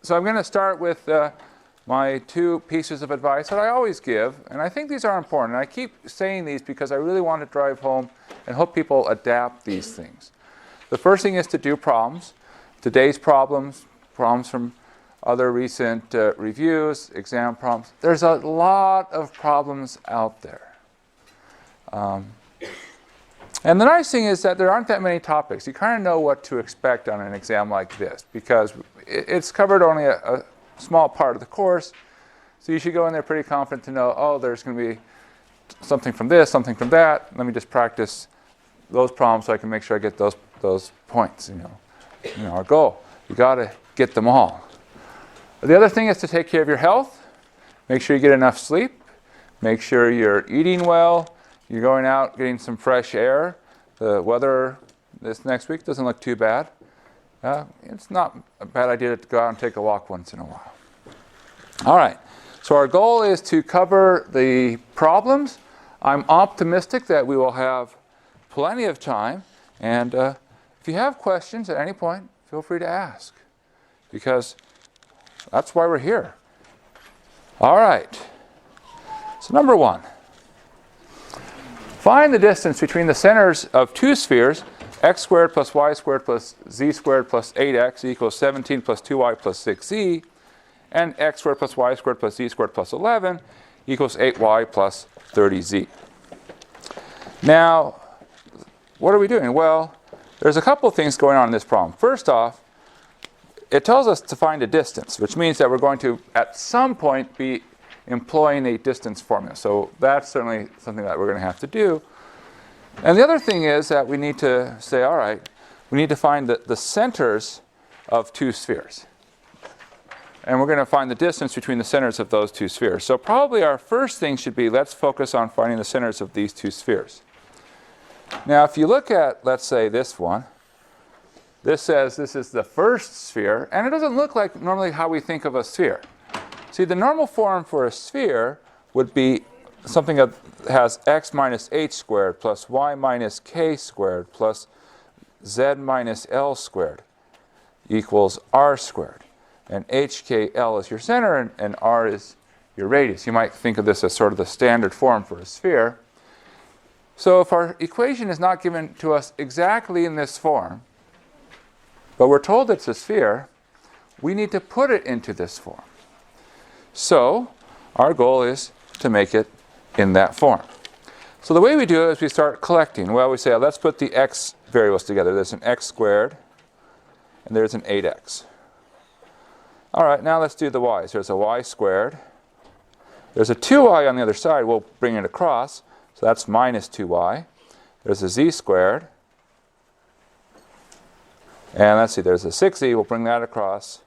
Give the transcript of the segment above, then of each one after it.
So I'm going to start with my two pieces of advice that I always give, and I think these are important. And I keep saying these because I really want to drive home and hope people adapt these things. The first thing is to do problems. Today's problems from other recent reviews, exam problems. There's a lot of problems out there. And the nice thing is that there aren't that many topics. You kind of know what to expect on an exam like this because it's covered only a small part of the course. So you should go in there pretty confident to know, oh, there's going to be something from this, something from that. Let me just practice those problems so I can make sure I get those points. You know, our goal. You got to get them all. The other thing is to take care of your health. Make sure you get enough sleep. Make sure you're eating well. You're going out, getting some fresh air. The weather this next week doesn't look too bad. It's not a bad idea to go out and take a walk once in a while. All right. So our goal is to cover the problems. I'm optimistic that we will have plenty of time. And if you have questions at any point, feel free to ask. Because that's why we're here. All right. So number one. Find the distance between the centers of two spheres, x squared plus y squared plus z squared plus 8x equals 17 plus 2y plus 6z, and x squared plus y squared plus z squared plus 11 equals 8y plus 30z. Now, what are we doing? Well, there's a couple of things going on in this problem. First off, it tells us to find a distance, which means that we're going to, at some point, be employing a distance formula. So that's certainly something that we're going to have to do. And the other thing is that we need to say, all right, we need to find the centers of two spheres. And we're going to find the distance between the centers of those two spheres. So probably our first thing should be, let's focus on finding the centers of these two spheres. Now, if you look at, let's say, this one, this says this is the first sphere, and it doesn't look like normally how we think of a sphere. See, the normal form for a sphere would be something that has x minus h squared plus y minus k squared plus z minus l squared equals r squared. And HKL is your center, and r is your radius. You might think of this as sort of the standard form for a sphere. So if our equation is not given to us exactly in this form, but we're told it's a sphere, we need to put it into this form. So our goal is to make it in that form. So the way we do it is we start collecting. Well, we say, let's put the x variables together. There's an x squared, and there's an 8x. All right, now let's do the y's. There's a y squared. There's a 2y on the other side. We'll bring it across. So that's minus 2y. There's a z squared. And let's see, there's a 6z. We'll bring that across.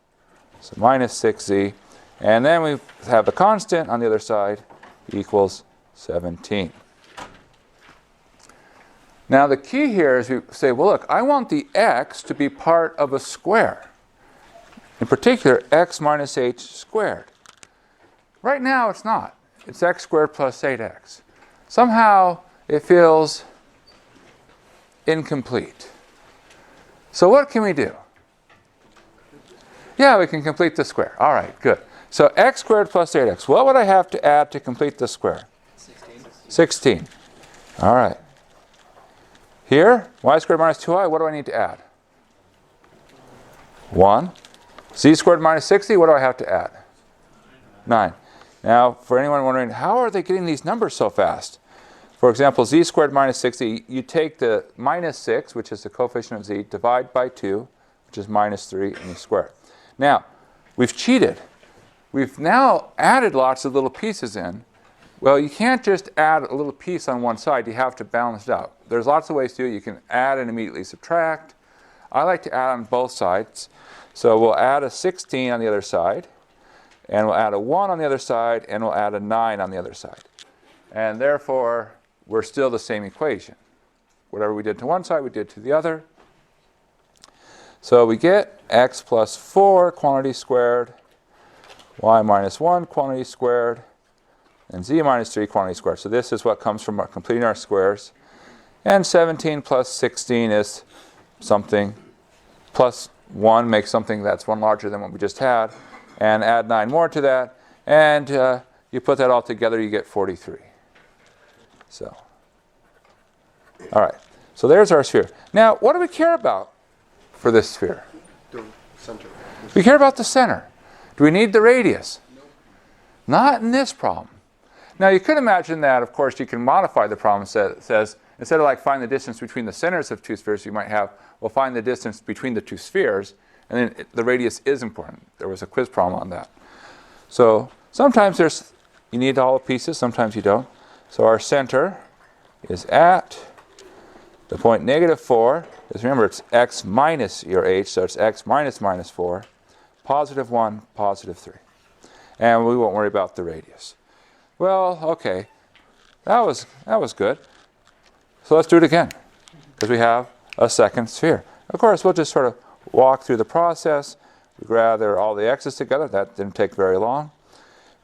So minus 6z. And then we have a constant on the other side equals 17. Now the key here is we say, well, look, I want the x to be part of a square. In particular, x minus h squared. Right now it's not. It's x squared plus 8x. Somehow it feels incomplete. So what can we do? Yeah, we can complete the square. All right, good. So x squared plus 8x. What would I have to add to complete the square? 16. All right. Here, y squared minus 2y, what do I need to add? 1. Z squared minus 60, what do I have to add? 9. Now, for anyone wondering, how are they getting these numbers so fast? For example, z squared minus 60, you take the minus 6, which is the coefficient of z, divide by 2, which is minus 3, and you square it. Now, we've cheated. We've now added lots of little pieces in. Well, you can't just add a little piece on one side. You have to balance it out. There's lots of ways to do it. You can add and immediately subtract. I like to add on both sides. So we'll add a 16 on the other side, and we'll add a 1 on the other side, and we'll add a 9 on the other side. And therefore, we're still the same equation. Whatever we did to one side, we did to the other. So we get x plus 4 quantity squared, y minus 1 quantity squared, and z minus 3 quantity squared. So this is what comes from completing our squares. And 17 plus 16 is something plus 1 makes something that's 1 larger than what we just had, and add 9 more to that, and you put that all together, you get 43. So, all right. So there's our sphere. Now, what do we care about for this sphere? The center. We care about the center. Do we need the radius? No. Not in this problem. Now, you could imagine that, of course, you can modify the problem. It says, instead of like find the distance between the centers of two spheres, you might have, well, find the distance between the two spheres, and then the radius is important. There was a quiz problem on that. So sometimes you need all the pieces, sometimes you don't. So our center is at the point -4. Because remember, it's x minus your h, so it's x minus minus 4, +1, +3. And we won't worry about the radius. Well, okay, that was good. So let's do it again, because we have a second sphere. Of course, we'll just sort of walk through the process. We gather all the x's together. That didn't take very long.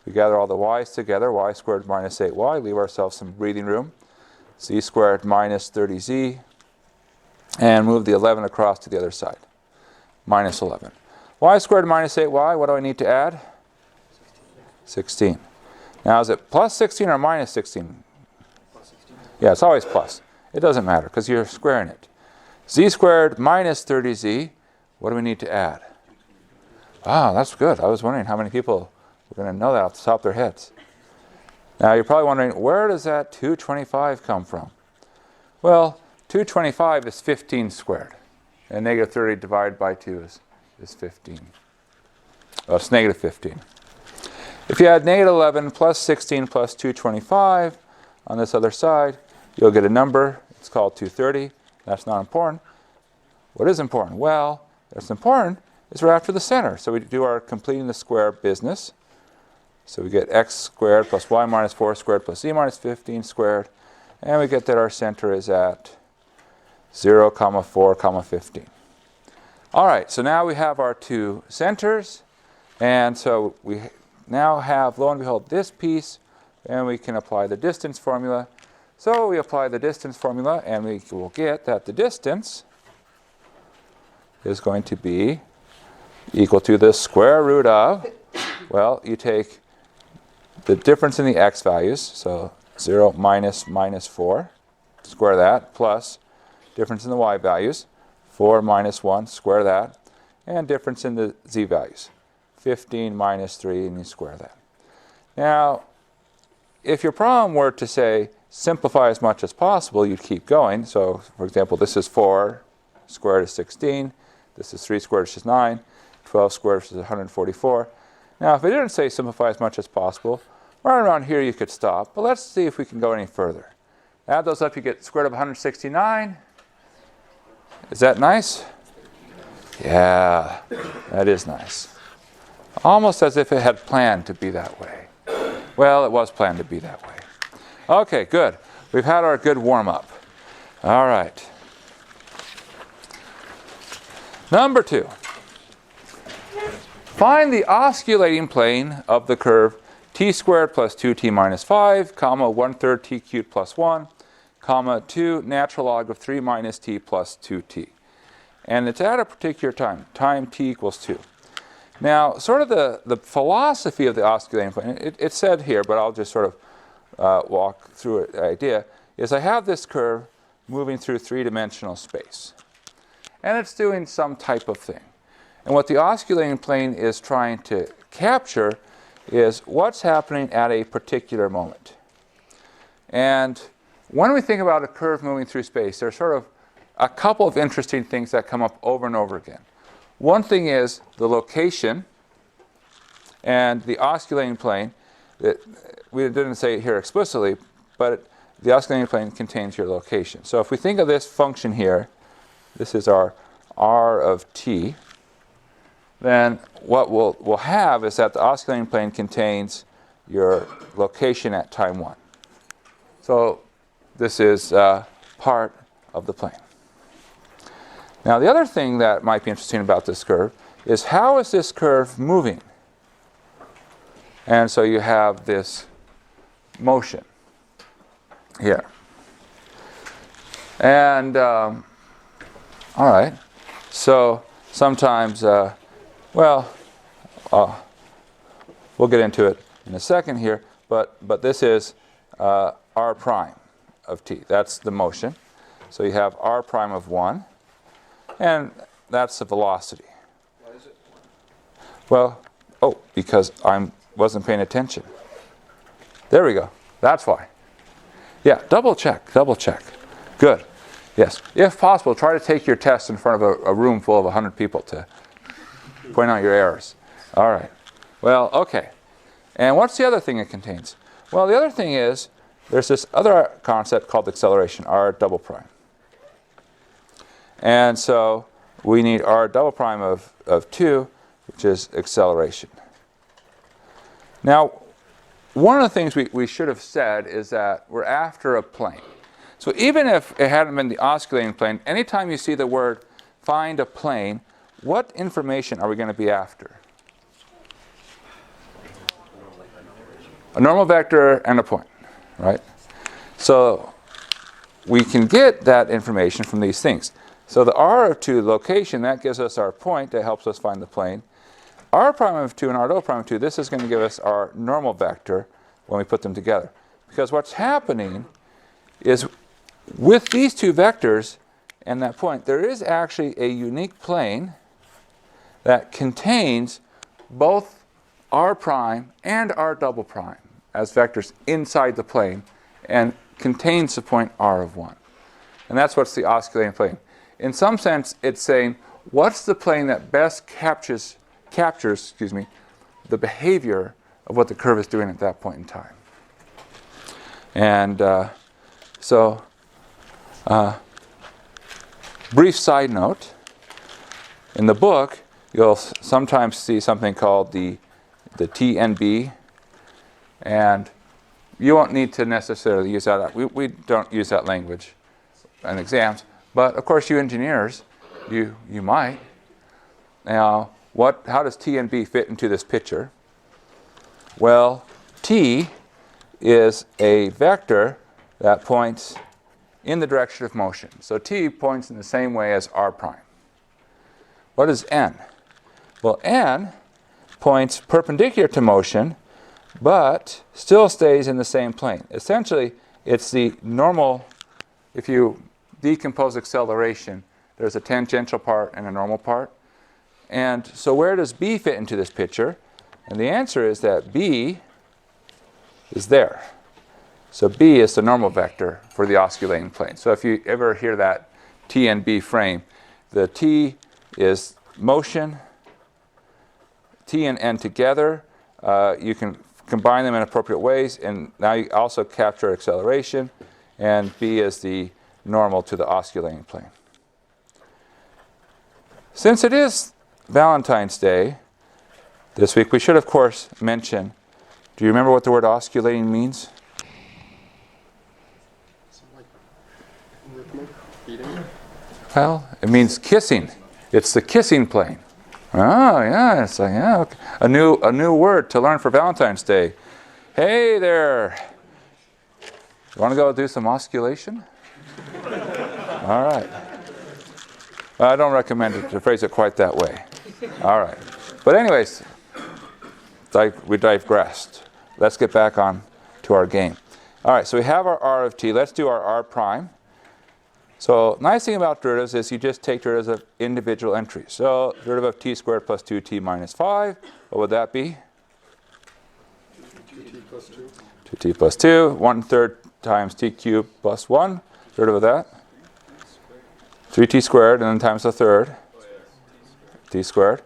We gather all the y's together, y squared minus 8y, leave ourselves some breathing room. Z squared minus 30z, and move the 11 across to the other side, minus 11. Y squared minus 8y, what do I need to add? 16. Now, is it plus 16 or minus 16? Plus 16. Yeah, it's always plus. It doesn't matter, because you're squaring it. Z squared minus 30z, what do we need to add? Ah, that's good. I was wondering how many people were going to know that off the top of their heads. Now, you're probably wondering, where does that 225 come from? Well, 225 is 15 squared. And negative 30 divided by 2 is 15. Oh, it's negative 15. If you add negative 11 plus 16 plus 225 on this other side, you'll get a number. It's called 230. That's not important. What is important? Well, what's important is we're after the center. So we do our completing the square business. So we get x squared plus y minus 4 squared plus z minus 15 squared. And we get that our center is at 0, 4, 15. All right, so now we have our two centers. And so we now have, lo and behold, this piece. And we can apply the distance formula. So we apply the distance formula, and we will get that the distance is going to be equal to the square root of, well, you take the difference in the x values, so 0 minus 4, square that, plus difference in the y values, 4 minus 1, square that, and difference in the z values, 15 minus 3, and you square that. Now, if your problem were to say, simplify as much as possible, you'd keep going. So, for example, this is 4 squared is 16. This is 3 squared, which is 9. 12 squared, which is 144. Now, if it didn't say simplify as much as possible, right around here you could stop. But let's see if we can go any further. Add those up, you get square root of 169. Is that nice? Yeah, that is nice. Almost as if it had planned to be that way. Well, it was planned to be that way. Okay, good. We've had our good warm-up. All right. Number 2. Find the osculating plane of the curve t squared plus 2t minus 5, comma 1/3 t cubed plus 1, comma 2 natural log of 3 minus t plus 2t. And it's at a particular time. Time t equals 2. Now, sort of the philosophy of the osculating plane, it's said here, but I'll just sort of walk through it. The idea is I have this curve moving through three-dimensional space. And it's doing some type of thing. And what the osculating plane is trying to capture is what's happening at a particular moment. And when we think about a curve moving through space, there's sort of a couple of interesting things that come up over and over again. One thing is the location and the osculating plane. We didn't say it here explicitly, but the osculating plane contains your location. So if we think of this function here, this is our r of t, then what we'll have is that the osculating plane contains your location at time 1. So this is part of the plane. Now the other thing that might be interesting about this curve is how is this curve moving? And so you have this motion here. And all right, so sometimes, well, we'll get into it in a second here, but this is r prime of t. That's the motion. So you have r prime of 1, and that's the velocity. Why is it? Well, because I wasn't paying attention. There we go. That's why. Yeah, double check. Good. Yes. If possible, try to take your test in front of a room full of 100 people to point out your errors. All right. Well, okay. And what's the other thing it contains? Well, the other thing is there's this other concept called acceleration, r double prime. And so we need r double prime of 2, which is acceleration. Now, one of the things we should have said is that we're after a plane. So even if it hadn't been the osculating plane, anytime you see the word find a plane, what information are we going to be after? A normal vector and a point, right? So we can get that information from these things. So the r of 2 location, that gives us our point that helps us find the plane. R prime of 2 and r double prime of 2, this is going to give us our normal vector when we put them together. Because what's happening is with these two vectors and that point, there is actually a unique plane that contains both r prime and r double prime as vectors inside the plane and contains the point r of 1. And that's what's the osculating plane. In some sense, it's saying, what's the plane that best captures the behavior of what the curve is doing at that point in time? And brief side note, in the book, you'll sometimes see something called the TNB, and you won't need to necessarily use that. We don't use that language in exams, but of course you engineers, you might. Now, how does T and B fit into this picture? Well, T is a vector that points in the direction of motion. So T points in the same way as r prime. What is N? Well, N points perpendicular to motion, but still stays in the same plane. Essentially, it's the normal. If you decompose acceleration, there's a tangential part and a normal part. And so where does B fit into this picture? And the answer is that B is there. So B is the normal vector for the osculating plane. So if you ever hear that T and B frame, the T is motion, T and N together. You can combine them in appropriate ways, and now you also capture acceleration, and B is the normal to the osculating plane. Since it is Valentine's Day this week, we should, of course, mention, do you remember what the word osculating means? Something like rhythmic, beating. Well, it means kissing. It's the kissing plane. Oh, yeah, it's like, yeah, okay. A new word to learn for Valentine's Day. Hey there. You want to go do some osculation? All right. I don't recommend it to phrase it quite that way. All right. But anyways, we digressed. Let's get back on to our game. All right, so we have our r of t. Let's do our r prime. So nice thing about derivatives is you just take derivatives of individual entries. So derivative of t squared plus 2t minus 5, what would that be? 2t plus 2. 2t plus 2, 1/3 times t cubed plus 1. Derivative of that? 3t squared, and then times the third. T squared.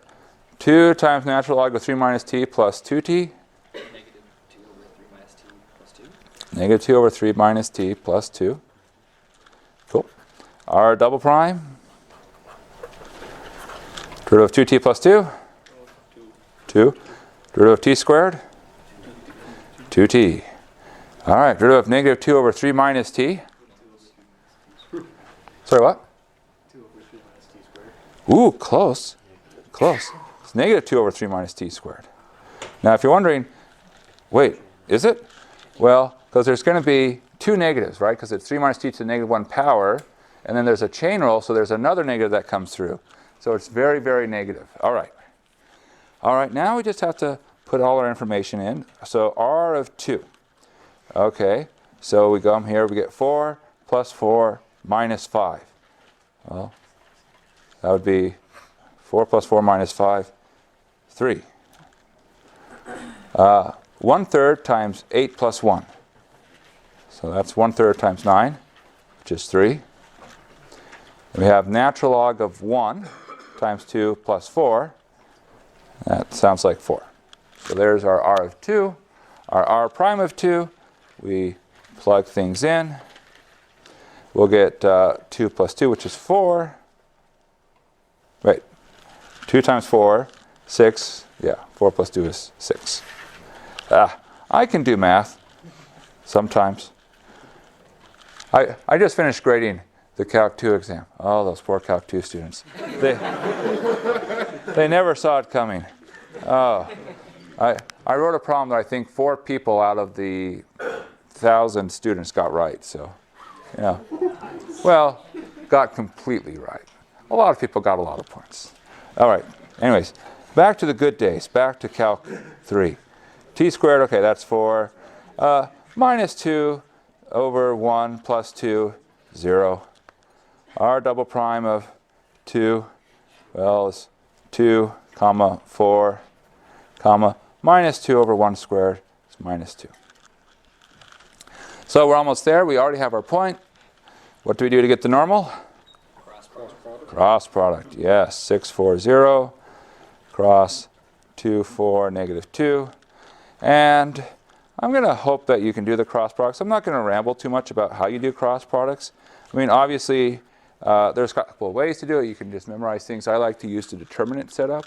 2 times natural log of 3 minus t plus 2t. Negative 2 over 3 minus t plus 2. Cool. R double prime. Derivative of 2t plus 2. 2. Derivative of t squared. 2t. All right. Derivative of negative 2 over 3 minus t. Sorry, what? 2 over 3 minus t squared. Ooh, close. Close. It's negative 2 over 3 minus t squared. Now, if you're wondering, wait, is it? Well, because there's going to be two negatives, right? Because it's 3 minus t to the negative 1 power, and then there's a chain rule, so there's another negative that comes through. So it's very, very negative. All right. All right, now we just have to put all our information in. So r of 2. Okay, so we come here, we get 4 plus 4 minus 5. Well, that would be 4 plus 4 minus 5, 3. 1/3 times 8 plus 1. So that's 1/3 times 9, which is 3. We have natural log of 1 times 2 plus 4. That sounds like 4. So there's our r of 2. Our r prime of 2, we plug things in. We'll get 2 plus 2, which is 4. Wait, 2 times 4, 6. Yeah, 4 plus 2 is 6. I can do math sometimes. I just finished grading the Calc 2 exam. Oh, those poor Calc 2 students. They never saw it coming. Oh, I wrote a problem that I think 4 people out of the 1,000 students got right. So, yeah. Well, got completely right. A lot of people got a lot of points. All right. Anyways, back to the good days. Back to Calc 3. T squared, okay, that's 4. Minus 2 over 1 plus 2, 0. R double prime of 2, well, is 2, comma, 4, comma, minus 2 over 1 squared is minus 2. So we're almost there. We already have our point. What do we do to get the normal? Cross product. Cross product, yes. 6, 4, 0. Cross 2, 4, negative 2. And I'm going to hope that you can do the cross products. I'm not going to ramble too much about how you do cross products. I mean, obviously, there's a couple of ways to do it. You can just memorize things. I like to use the determinant setup.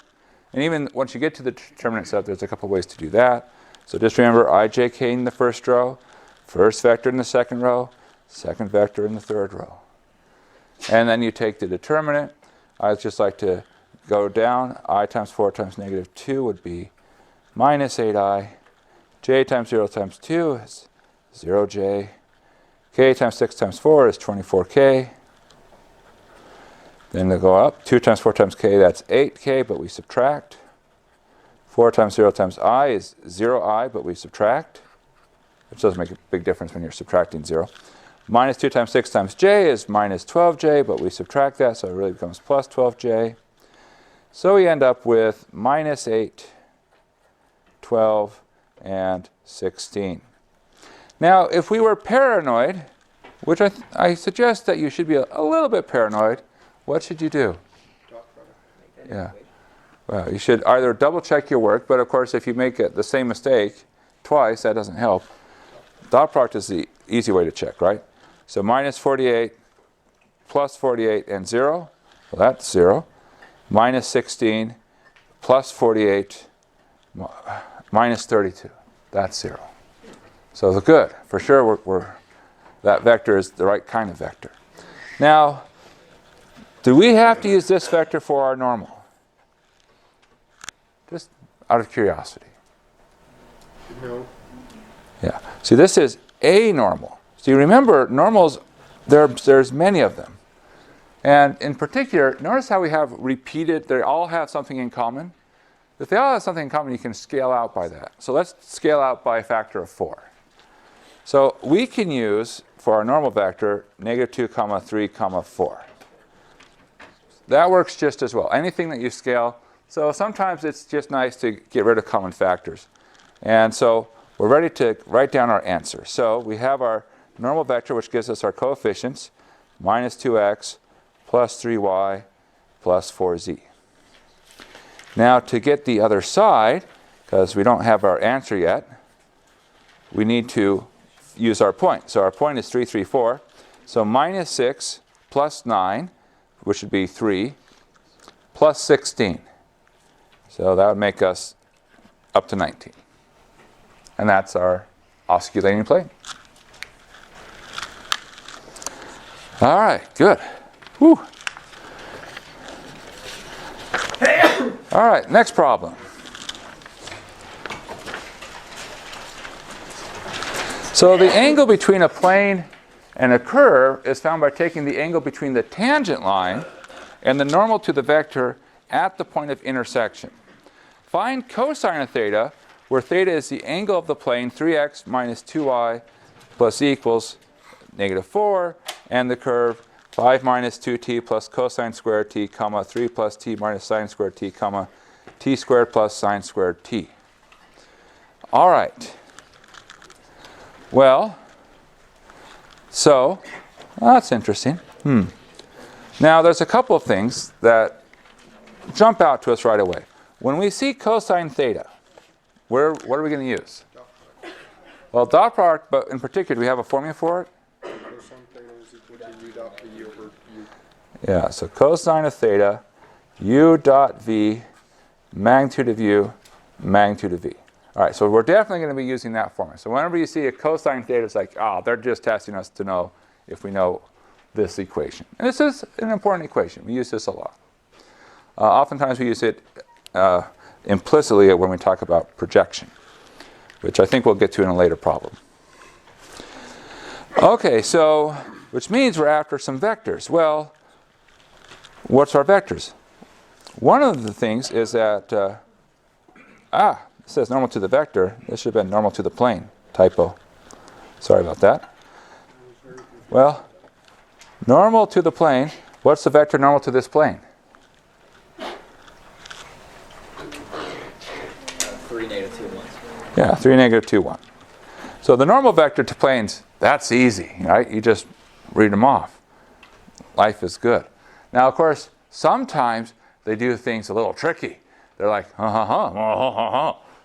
And even once you get to the determinant setup, there's a couple of ways to do that. So just remember ijk in the first row, first vector in the second row, second vector in the third row. And then you take the determinant. I just like to go down. I times 4 times negative 2 would be minus 8i. J times 0 times 2 is 0j. K times 6 times 4 is 24k. Then they go up. 2 times 4 times k, that's 8k, but we subtract. 4 times 0 times I is 0i, but we subtract. Which doesn't make a big difference when you're subtracting 0. Minus 2 times 6 times j is minus 12j, but we subtract that, so it really becomes plus 12j. So we end up with minus 8, 12, and 16. Now, if we were paranoid, which I suggest that you should be a little bit paranoid, what should you do? Dot product. Yeah. Well, you should either double check your work, but of course if you make the same mistake twice, that doesn't help. Dot product is the easy way to check, right? So minus 48, plus 48, and 0. Well, that's 0. Minus 16, plus 48, minus 32. That's 0. So the good. For sure, that vector is the right kind of vector. Now, do we have to use this vector for our normal? Just out of curiosity. No. Yeah. See, this is a normal. So you remember, normals, there's many of them. And in particular, notice how we have repeated, they all have something in common. If they all have something in common, you can scale out by that. So let's scale out by a factor of 4. So we can use, for our normal vector, negative 2, comma 3, comma 4. That works just as well. Anything that you scale. So sometimes it's just nice to get rid of common factors. And so we're ready to write down our answer. So we have our normal vector, which gives us our coefficients, minus 2x, plus 3y, plus 4z. Now to get the other side, because we don't have our answer yet, we need to use our point. So our point is 3, 3, 4. So minus 6 plus 9, which would be 3, plus 16. So that would make us up to 19. And that's our osculating plane. All right, good. Whew. All right, next problem. So the angle between a plane and a curve is found by taking the angle between the tangent line and the normal to the vector at the point of intersection. Find cosine of theta, where theta is the angle of the plane, 3x minus 2y plus z equals -4, and the curve 5 minus 2t plus cosine squared t, comma 3 plus t minus sine squared t, comma t squared plus sine squared t. All right. Well, so that's interesting. Now there's a couple of things that jump out to us right away. When we see cosine theta, what are we going to use? Well, dot product, but in particular, do we have a formula for it? Cosine theta is equal to u dot v over u. Yeah, so cosine of theta, u dot v, magnitude of u, magnitude of v. All right, so we're definitely going to be using that formula. So whenever you see a cosine theta, it's like, they're just testing us to know if we know this equation. And this is an important equation. We use this a lot. Oftentimes we use it implicitly when we talk about projection, which I think we'll get to in a later problem. Okay, so, which means we're after some vectors. Well, what's our vectors? One of the things is that, it says normal to the vector. This should have been normal to the plane. Typo. Sorry about that. Well, normal to the plane. What's the vector normal to this plane? 3, -2, 1. Yeah, 3, -2, 1. So the normal vector to planes, that's easy, right? You just read them off. Life is good. Now, of course, sometimes they do things a little tricky. They're like,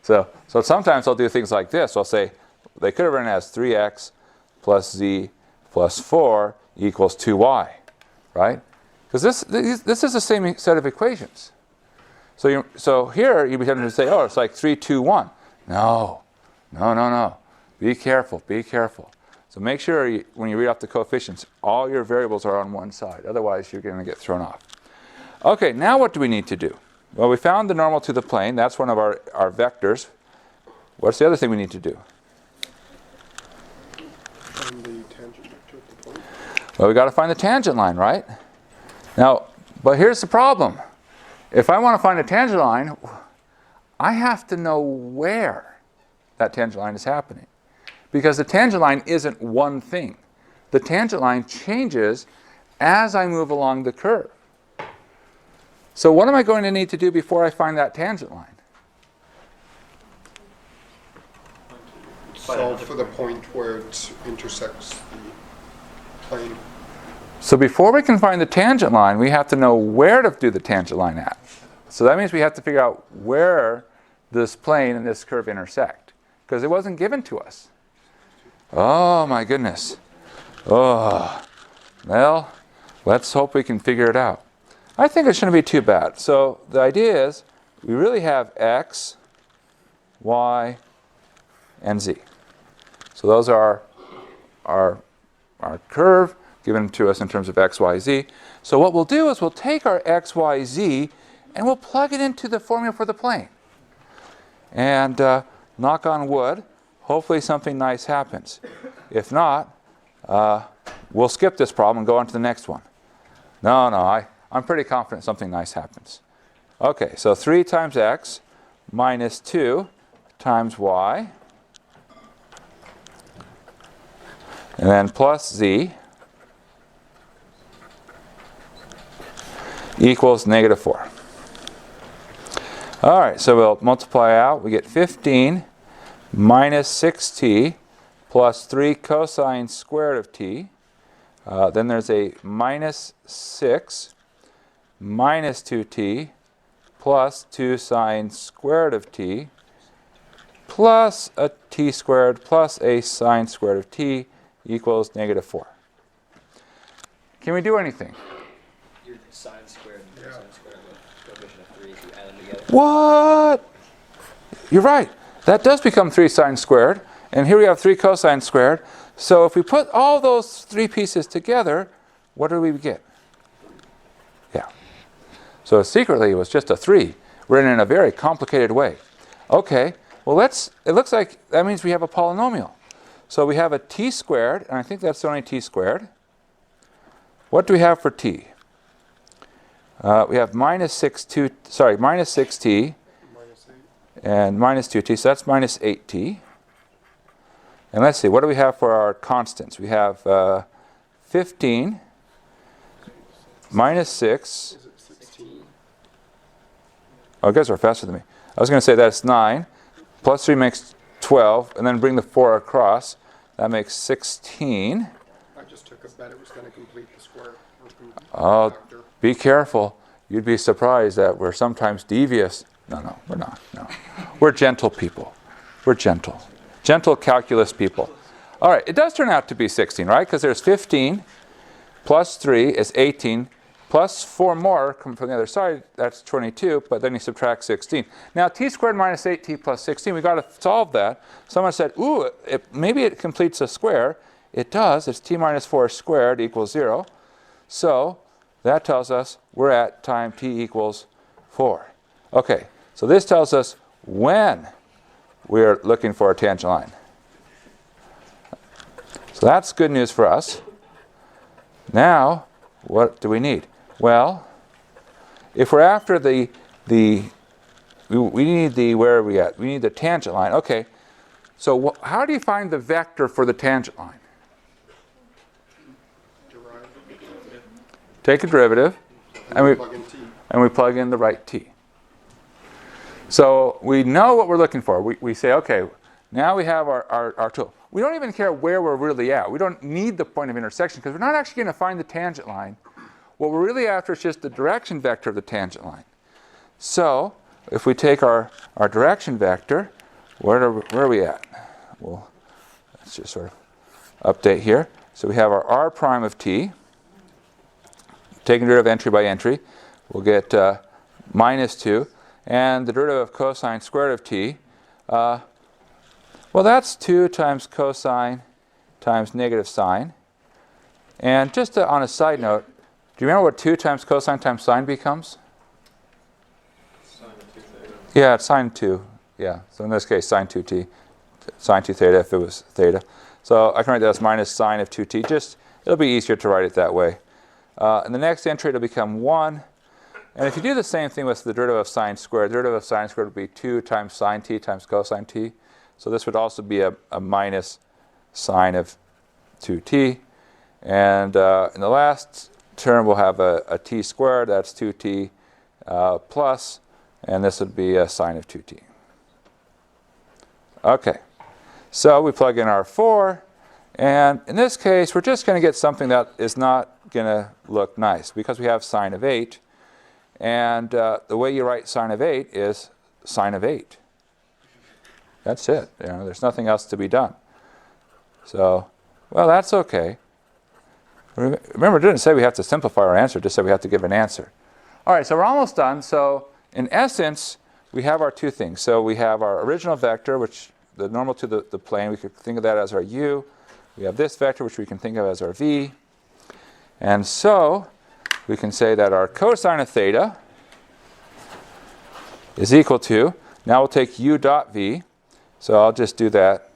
So sometimes they'll do things like this. They'll say, they could have written it as 3x plus z plus 4 equals 2y, right? Because this is the same set of equations. So here you'd be tempted to say, it's like 3, 2, 1. No. Be careful. So make sure when you read off the coefficients, all your variables are on one side. Otherwise, you're going to get thrown off. Okay, now what do we need to do? Well, we found the normal to the plane. That's one of our vectors. What's the other thing we need to do? Find the tangent vector at the point. Well, we got to find the tangent line, right? Now, but here's the problem. If I want to find a tangent line, I have to know where that tangent line is happening. Because the tangent line isn't one thing. The tangent line changes as I move along the curve. So what am I going to need to do before I find that tangent line? Solve for the point where it intersects the plane. So before we can find the tangent line, we have to know where to do the tangent line at. So that means we have to figure out where this plane and this curve intersect, because it wasn't given to us. Oh my goodness. Well, let's hope we can figure it out. I think it shouldn't be too bad. So the idea is we really have x, y, and z. So those are our curve given to us in terms of x, y, z. So what we'll do is we'll take our x, y, z, and we'll plug it into the formula for the plane. And knock on wood, hopefully something nice happens. If not, we'll skip this problem and go on to the next one. No, I'm pretty confident something nice happens. Okay, so 3 times x minus 2 times y, and then plus z equals -4. All right, so we'll multiply out. We get 15 minus 6t plus 3 cosine squared of t. Then there's a minus 6 minus 2t plus 2 sine squared of t plus a t squared plus a sine squared of t equals -4. Can we do anything? Your sine squared and cosine squared with coefficient of 3 if you add them together. What? You're right. That does become 3 sine squared. And here we have 3 cosine squared. So if we put all those 3 pieces together, what do we get? Yeah. So secretly it was just a 3 written in a very complicated way. Okay. Well, it looks like that means we have a polynomial. So we have a t squared, and I think that's only t squared. What do we have for t? We have minus 6t, minus 8. and minus 2t, so that's minus 8t. And let's see, what do we have for our constants? We have 15 minus 6. Is it 16? Oh, you guys are faster than me. I was going to say that's 9. Plus 3 makes 12, and then bring the 4 across. That makes 16. I just took a bet it was going to complete the square. Or complete Oh, the vector. be careful. You'd be surprised that we're sometimes devious. No, we're not. No. We're gentle people. We're gentle. Gentle calculus people. All right, it does turn out to be 16, right? Because there's 15 plus 3 is 18 plus 4 more come from the other side. That's 22, but then you subtract 16. Now, t squared minus 8t plus 16, we've got to solve that. Someone said, ooh, maybe it completes a square. It does. It's t minus 4 squared equals 0. So that tells us we're at time t equals 4. Okay, so this tells us when we're looking for a tangent line. So that's good news for us. Now, what do we need? Well, if we're after we need the, where are we at? We need the tangent line. Okay, so how do you find the vector for the tangent line? Derive. Take a derivative, and Plug in t. we plug in the right t. So we know what we're looking for. We say, okay, now we have our tool. We don't even care where we're really at. We don't need the point of intersection because we're not actually going to find the tangent line. What we're really after is just the direction vector of the tangent line. So if we take our direction vector, where are we at? Well, let's just sort of update here. So we have our r prime of t. Taking derivative entry by entry, we'll get minus 2. And the derivative of cosine squared of t, well, that's 2 times cosine times negative sine. And just on a side note, do you remember what 2 times cosine times sine becomes? Sine of 2 theta. Yeah, it's sine 2. Yeah, so in this case, sine 2t. Sine 2 theta if it was theta. So I can write that as minus sine of 2t. It'll be easier to write it that way. In the next entry, it'll become 1. And if you do the same thing with the derivative of sine squared, the derivative of sine squared would be 2 times sine t times cosine t. So this would also be a minus sine of 2t. And in the last term, we'll have a t squared. That's 2t plus. And this would be a sine of 2t. Okay. So we plug in our 4. And in this case, we're just going to get something that is not going to look nice because we have sine of 8. And the way you write sine of 8 is sine of 8. That's it. There's nothing else to be done. So, well, that's okay. Remember, it didn't say we have to simplify our answer. It just said we have to give an answer. All right, so we're almost done. So, in essence, we have our two things. So we have our original vector, which the normal to the plane. We could think of that as our u. We have this vector, which we can think of as our v. And so we can say that our cosine of theta is equal to, now we'll take u dot v. So I'll just do that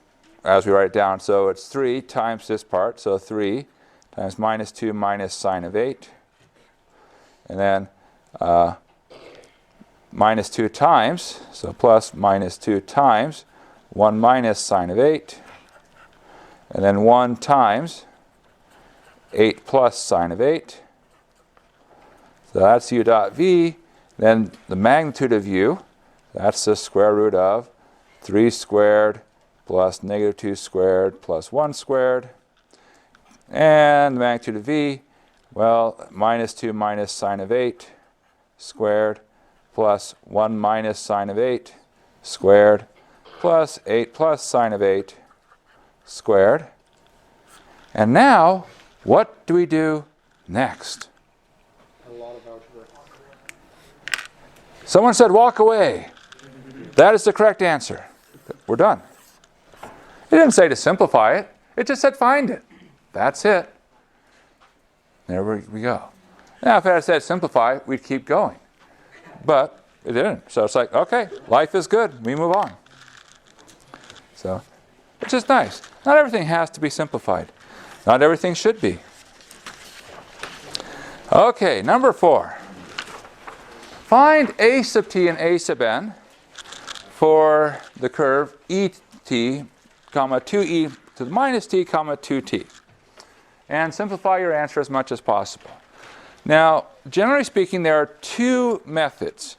as we write it down. So it's 3 times this part. So 3 times minus 2 minus sine of 8. And then minus 2 times, so plus minus 2 times 1 minus sine of 8. And then 1 times 8 plus sine of 8. So that's u dot v. Then the magnitude of u, that's the square root of 3 squared plus negative 2 squared plus 1 squared. And the magnitude of v, well, minus 2 minus sine of 8 squared plus 1 minus sine of 8 squared plus 8 plus sine of 8 squared. And now, what do we do next? A lot of algebra. Someone said walk away. That is the correct answer. We're done. It didn't say to simplify it. It just said find it. That's it. There we go. Now, if it had said simplify, we'd keep going. But it didn't. So it's like, okay, life is good. We move on. So it's just nice. Not everything has to be simplified. Not everything should be. Okay, number 4. Find a sub t and a sub n for the curve et, comma 2e to the minus t, comma 2t. And simplify your answer as much as possible. Now, generally speaking, there are two methods.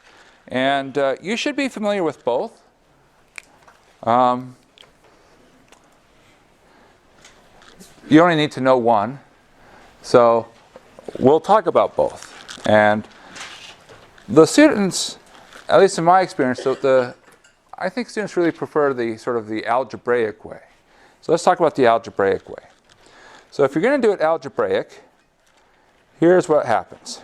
And you should be familiar with both. You only need to know one. So we'll talk about both. And the students, at least in my experience, I think students really prefer the sort of the algebraic way. So let's talk about the algebraic way. So if you're going to do it algebraic, here's what happens.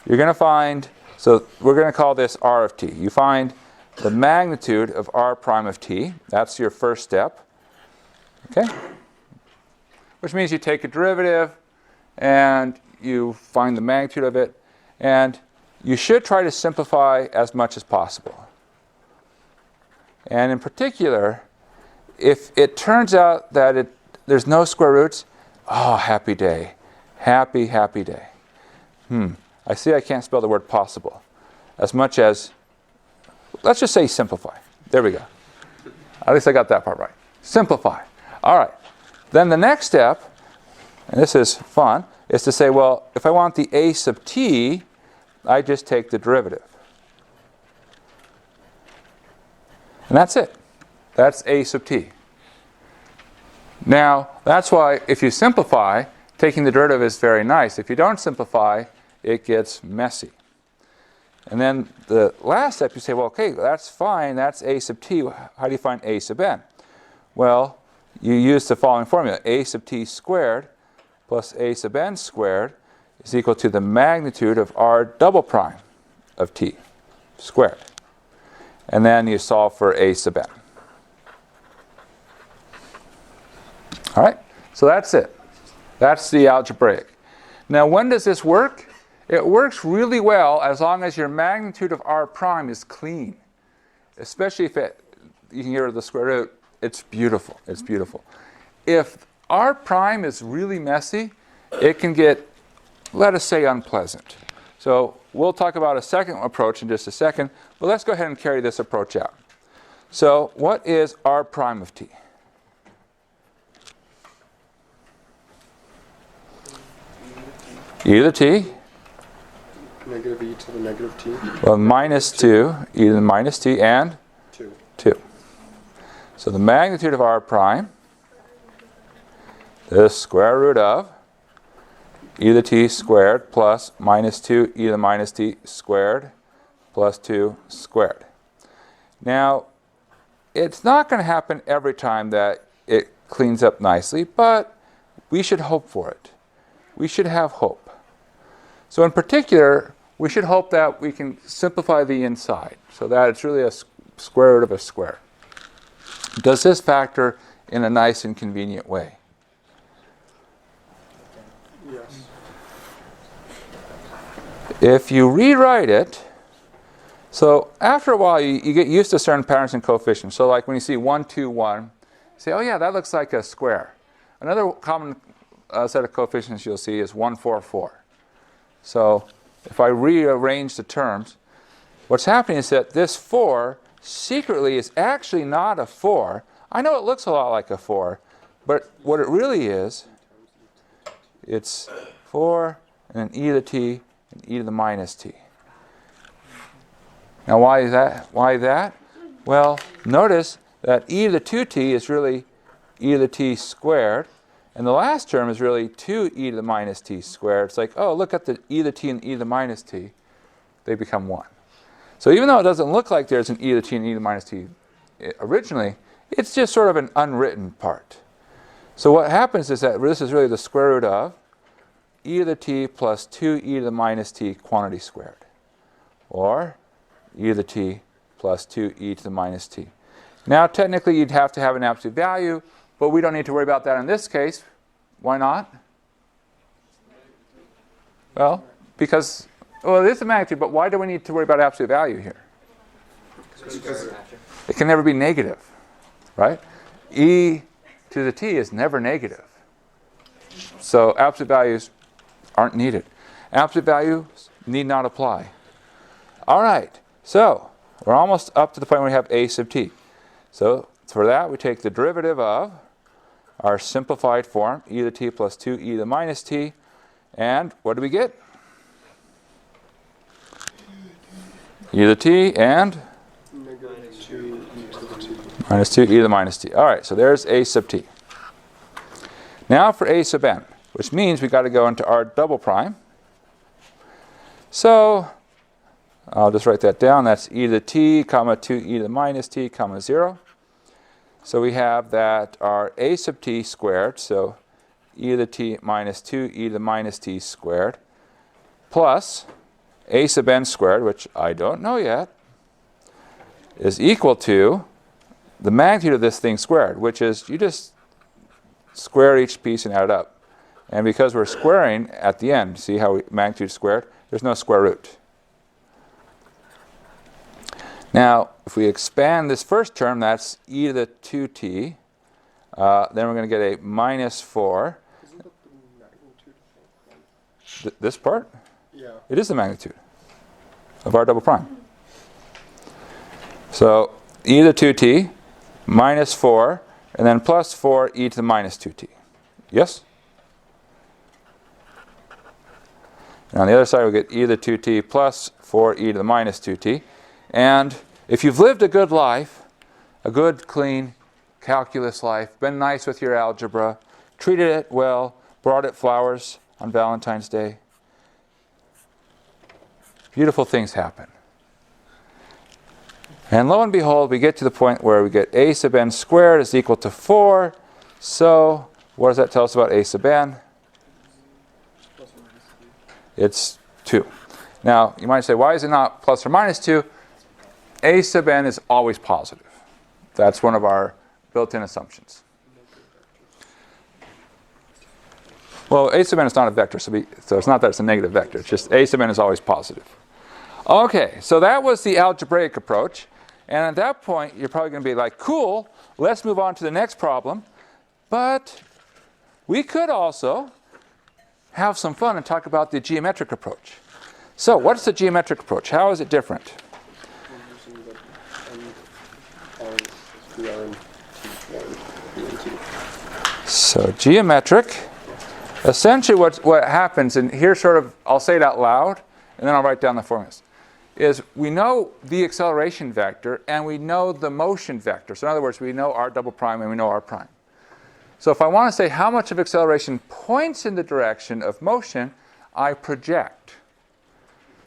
You're going to find, so we're going to call this r of t. You find the magnitude of r prime of t. That's your first step. Okay? Which means you take a derivative and you find the magnitude of it. And you should try to simplify as much as possible. And in particular, if it turns out that there's no square roots, oh, happy day. Happy, happy day. I see I can't spell the word possible. As much as, let's just say simplify. There we go. At least I got that part right. Simplify. All right. Then the next step, and this is fun, is to say, well, if I want the a sub t, I just take the derivative. And that's it. That's a sub t. Now, that's why if you simplify, taking the derivative is very nice. If you don't simplify, it gets messy. And then the last step, you say, well, okay, that's fine. That's a sub t. How do you find a sub n? Well, you use the following formula. A sub t squared plus a sub n squared is equal to the magnitude of r double prime of t squared. And then you solve for a sub n. All right? So that's it. That's the algebraic. Now, when does this work? It works really well as long as your magnitude of r prime is clean. Especially if you can get rid of the square root. It's beautiful. It's beautiful. If r prime is really messy, it can get, let us say, unpleasant. So we'll talk about a second approach in just a second, but let's go ahead and carry this approach out. So what is r prime of t? E to the t. Negative e to the negative t. Well, minus 2, e to the minus t, and 2. So the magnitude of r prime, the square root of e to the t squared plus minus 2 e to the minus t squared plus 2 squared. Now, it's not going to happen every time that it cleans up nicely, but we should hope for it. We should have hope. So in particular, we should hope that we can simplify the inside so that it's really a square root of a square. Does this factor in a nice and convenient way? Yes. If you rewrite it, so after a while you get used to certain patterns and coefficients. So like when you see 1, 2, 1, you say, oh yeah, that looks like a square. Another common set of coefficients you'll see is 1, 4, 4. So if I rearrange the terms, what's happening is that this 4 secretly is actually not a 4. I know it looks a lot like a 4, but what it really is, it's 4 and then e to the t and e to the minus t. Now why is that? Why that? Well, notice that e to the 2t is really e to the t squared. And the last term is really 2e to the minus t squared. It's like, oh, look at the e to the t and e to the minus t. They become 1. So even though it doesn't look like there's an e to the t and e to the minus t originally, it's just sort of an unwritten part. So what happens is that this is really the square root of e to the t plus 2e to the minus t quantity squared. Or e to the t plus 2e to the minus t. Now technically you'd have to have an absolute value, but we don't need to worry about that in this case. Why not? Well, because, well, it is a magnitude, but why do we need to worry about absolute value here? It can never be negative, right? E to the t is never negative. So absolute values aren't needed. Absolute values need not apply. All right, so we're almost up to the point where we have a sub t. So for that, we take the derivative of our simplified form, e to the t plus 2e to the minus t. And what do we get? E to the t and Negative 2 e to the t. minus 2e to the minus t. All right, so there's a sub t. Now for a sub n, which means we got to go into r double prime. So I'll just write that down. That's e to the t, comma 2e to the minus t, comma 0. So we have that our a sub t squared, so e to the t minus 2e to the minus t squared, plus a sub n squared, which I don't know yet, is equal to the magnitude of this thing squared, which is you just square each piece and add it up. And because we're squaring at the end, see how magnitude squared? There's no square root. Now, if we expand this first term, that's e to the 2t. Then we're going to get a minus 4. Isn't that the magnitude of one? This part? Yeah. It is the magnitude of r double prime. So e to the 2t minus 4, and then plus 4e to the minus 2t. Yes? And on the other side, we get e to the 2t plus 4e to the minus 2t. And if you've lived a good life, a good, clean calculus life, been nice with your algebra, treated it well, brought it flowers on Valentine's Day, beautiful things happen. And lo and behold, we get to the point where we get a sub n squared is equal to 4. So what does that tell us about a sub n? It's 2. Now, you might say, why is it not plus or minus 2? A sub n is always positive. That's one of our built-in assumptions. Well, a sub n is not a vector, so it's not that it's a negative vector. It's just a sub n is always positive. Okay, so that was the algebraic approach. And at that point, you're probably going to be like, cool, let's move on to the next problem. But we could also have some fun and talk about the geometric approach. So what's the geometric approach? How is it different? So geometric, essentially what happens, and here sort of, I'll say it out loud, and then I'll write down the formulas, is we know the acceleration vector and we know the motion vector. So in other words, we know r double prime and we know r prime. So if I want to say how much of acceleration points in the direction of motion, I project.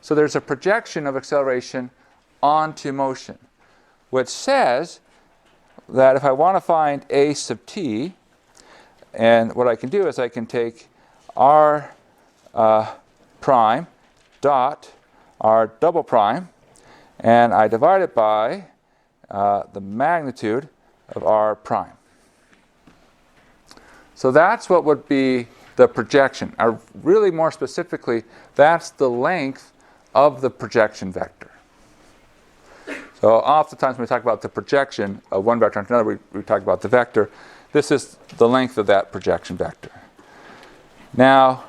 So there's a projection of acceleration onto motion, which says that if I want to find a sub t, and what I can do is I can take r prime dot r double prime, and I divide it by the magnitude of r prime. So that's what would be the projection. Or really more specifically, that's the length of the projection vector. So oftentimes when we talk about the projection of one vector onto another, we talk about the vector. This is the length of that projection vector. Now,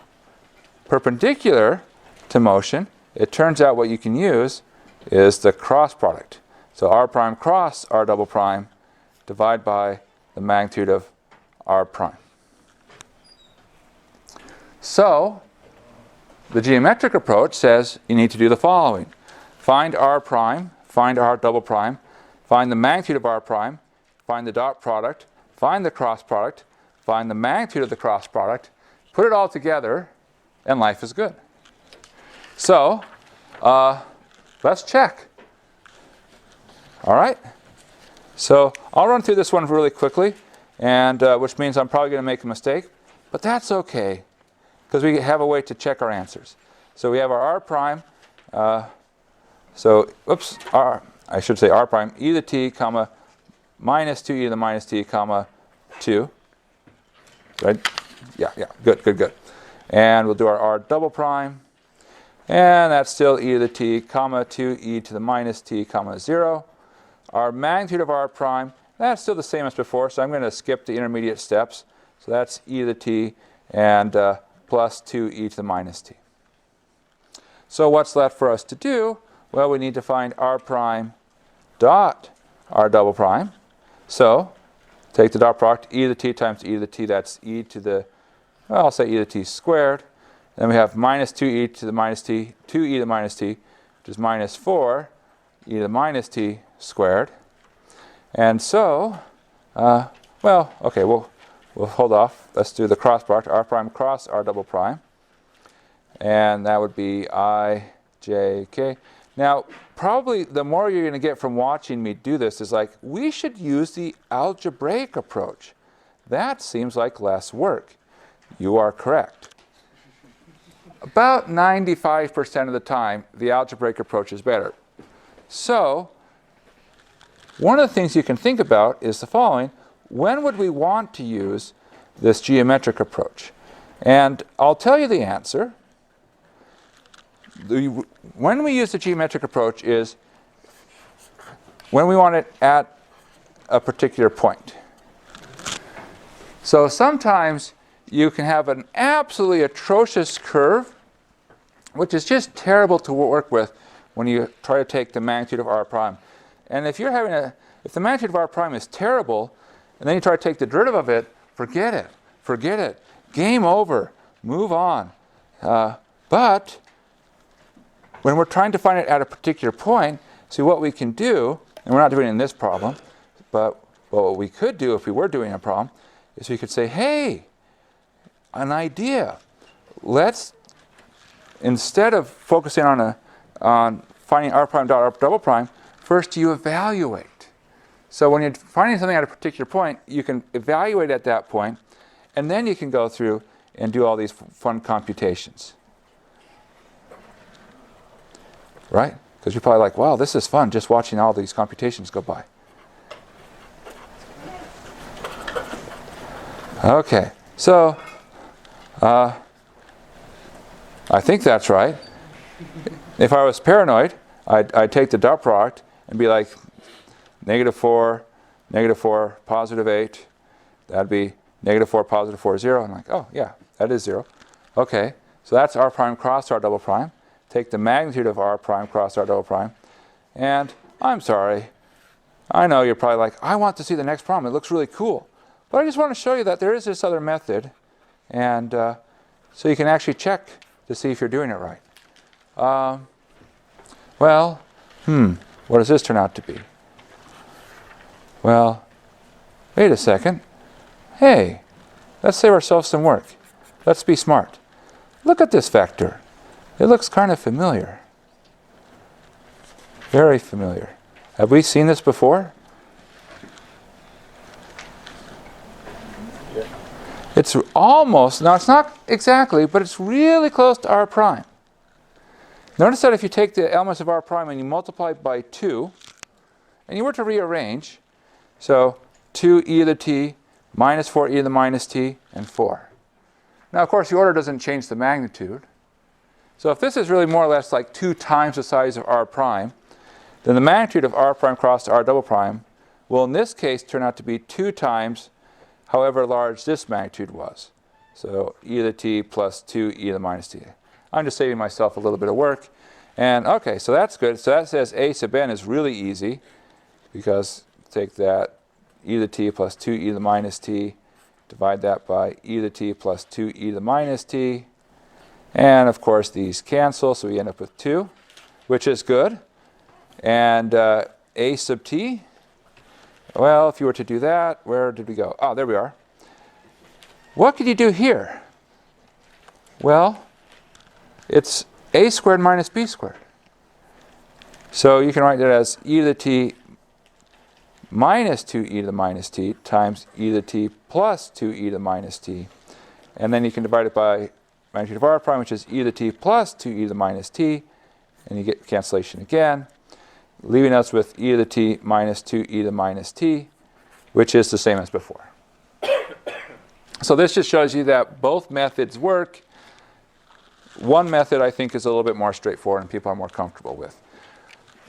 perpendicular to motion, it turns out what you can use is the cross product. So r prime cross r double prime divide by the magnitude of r prime. So the geometric approach says you need to do the following. Find r prime, find r double prime, find the magnitude of r prime, find the dot product, find the cross product, find the magnitude of the cross product, put it all together, and life is good. So let's check. All right? So I'll run through this one really quickly, and which means I'm probably going to make a mistake, but that's okay, because we have a way to check our answers. So we have our r prime. I should say r prime, e to the t, comma, minus 2e to the minus t, comma, 2. Right? Yeah, good. And we'll do our r double prime. And that's still e to the t, comma, 2e to the minus t, comma, 0. Our magnitude of r prime, that's still the same as before, so I'm going to skip the intermediate steps. So that's e to the t and plus 2e to the minus t. So what's left for us to do? Well, we need to find r prime dot r double prime. So take the dot product, e to the t times e to the t, that's e to the, well, I'll say e to the t squared. Then we have minus 2e to the minus t, 2e to the minus t, which is minus 4 e to the minus t squared. And so, well, okay, we'll hold off. Let's do the cross product, r prime cross r double prime. And that would be I, j, k. Now, probably the more you're going to get from watching me do this is like, we should use the algebraic approach. That seems like less work. You are correct. About 95% of the time, the algebraic approach is better. So, one of the things you can think about is the following. When would we want to use this geometric approach? And I'll tell you the answer. When we use the geometric approach is when we want it at a particular point. So sometimes you can have an absolutely atrocious curve, which is just terrible to work with when you try to take the magnitude of r prime. And if you're having if the magnitude of r prime is terrible, and then you try to take the derivative of it, forget it. Forget it. Game over. Move on. But when we're trying to find it at a particular point, see what we can do, and we're not doing it in this problem, but what we could do if we were doing a problem, is we could say, hey, an idea. Let's, instead of focusing on finding r prime dot r double prime, first you evaluate. So when you're finding something at a particular point, you can evaluate at that point, and then you can go through and do all these fun computations. Right? Because you're probably like, wow, this is fun, just watching all these computations go by. Okay, so I think that's right. If I was paranoid, I'd take the dot product and be like -4, -4, +8. That'd be -4, +4, 0. I'm like, oh, yeah, that is 0. Okay, so that's r prime cross r double prime. Take the magnitude of r prime cross r double prime. And I'm sorry. I know you're probably like, I want to see the next problem. It looks really cool. But I just want to show you that there is this other method. And so you can actually check to see if you're doing it right. Well, what does this turn out to be? Well, wait a second. Hey, let's save ourselves some work. Let's be smart. Look at this vector. It looks kind of familiar. Very familiar. Have we seen this before? Yeah. It's almost, now it's not exactly, but it's really close to r prime. Notice that if you take the elements of r prime and you multiply by 2, and you were to rearrange, so 2e to the t minus 4e to the minus t and 4. Now, of course, the order doesn't change the magnitude. So if this is really more or less like 2 times the size of r prime, then the magnitude of r prime cross r double prime will in this case turn out to be 2 times however large this magnitude was. So e to the t plus 2e to the minus t. I'm just saving myself a little bit of work. And okay, so that's good. So that says a sub n is really easy because take that e to the t plus 2e to the minus t, divide that by e to the t plus 2e to the minus t. And of course these cancel, so we end up with 2, which is good. And a sub t, well, if you were to do that, where did we go? Oh, there we are. What could you do here? Well, it's a squared minus b squared. So you can write that as e to the t minus 2e to the minus t times e to the t plus 2e to the minus t. And then you can divide it by magnitude of r prime, which is e to the t plus 2e to the minus t. And you get cancellation again, leaving us with e to the t minus 2e to the minus t, which is the same as before. So this just shows you that both methods work. One method, I think, is a little bit more straightforward and people are more comfortable with.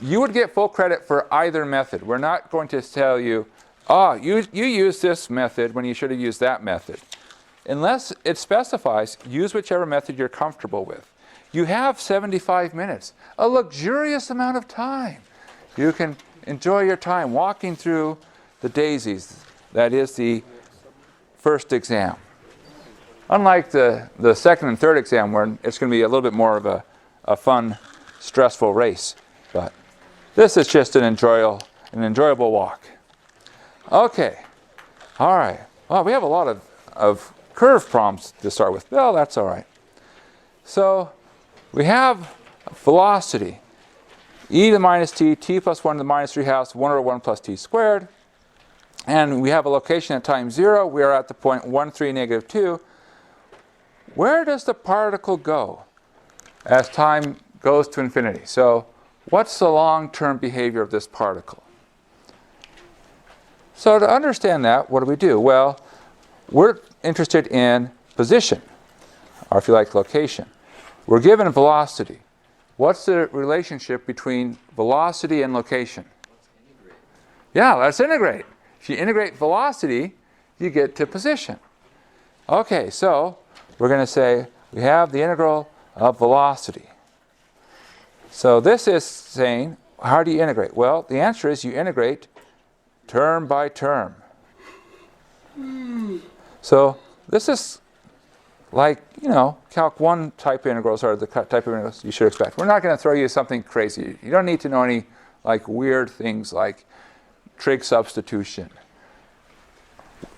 You would get full credit for either method. We're not going to tell you, you used this method when you should have used that method. Unless it specifies, use whichever method you're comfortable with. you have 75 minutes, a luxurious amount of time. You can enjoy your time walking through the daisies. That is the first exam. Unlike the second and third exam, where it's going to be a little bit more of a fun, stressful race. But this is just an enjoyable walk. Okay. All right. Well, we have a lot of curve problems to start with. Well, that's all right. So we have velocity. E to the minus t, t plus 1 to the minus 3 halves, 1 over 1 plus t squared. And we have a location at time 0. We are at the point 1, 3, negative 2. Where does the particle go as time goes to infinity? So what's the long-term behavior of this particle? So to understand that, what do? Well, we're interested in position, or if you like, location. We're given velocity. What's the relationship between velocity and location? Yeah, let's integrate. If you integrate velocity, you get to position. Okay, so we're going to say we have the integral of velocity. So this is saying, how do you integrate? Well, the answer is you integrate term by term. So this is like, Calc 1 type integrals are the type of integrals you should expect. We're not going to throw you something crazy. You don't need to know any weird things like trig substitution.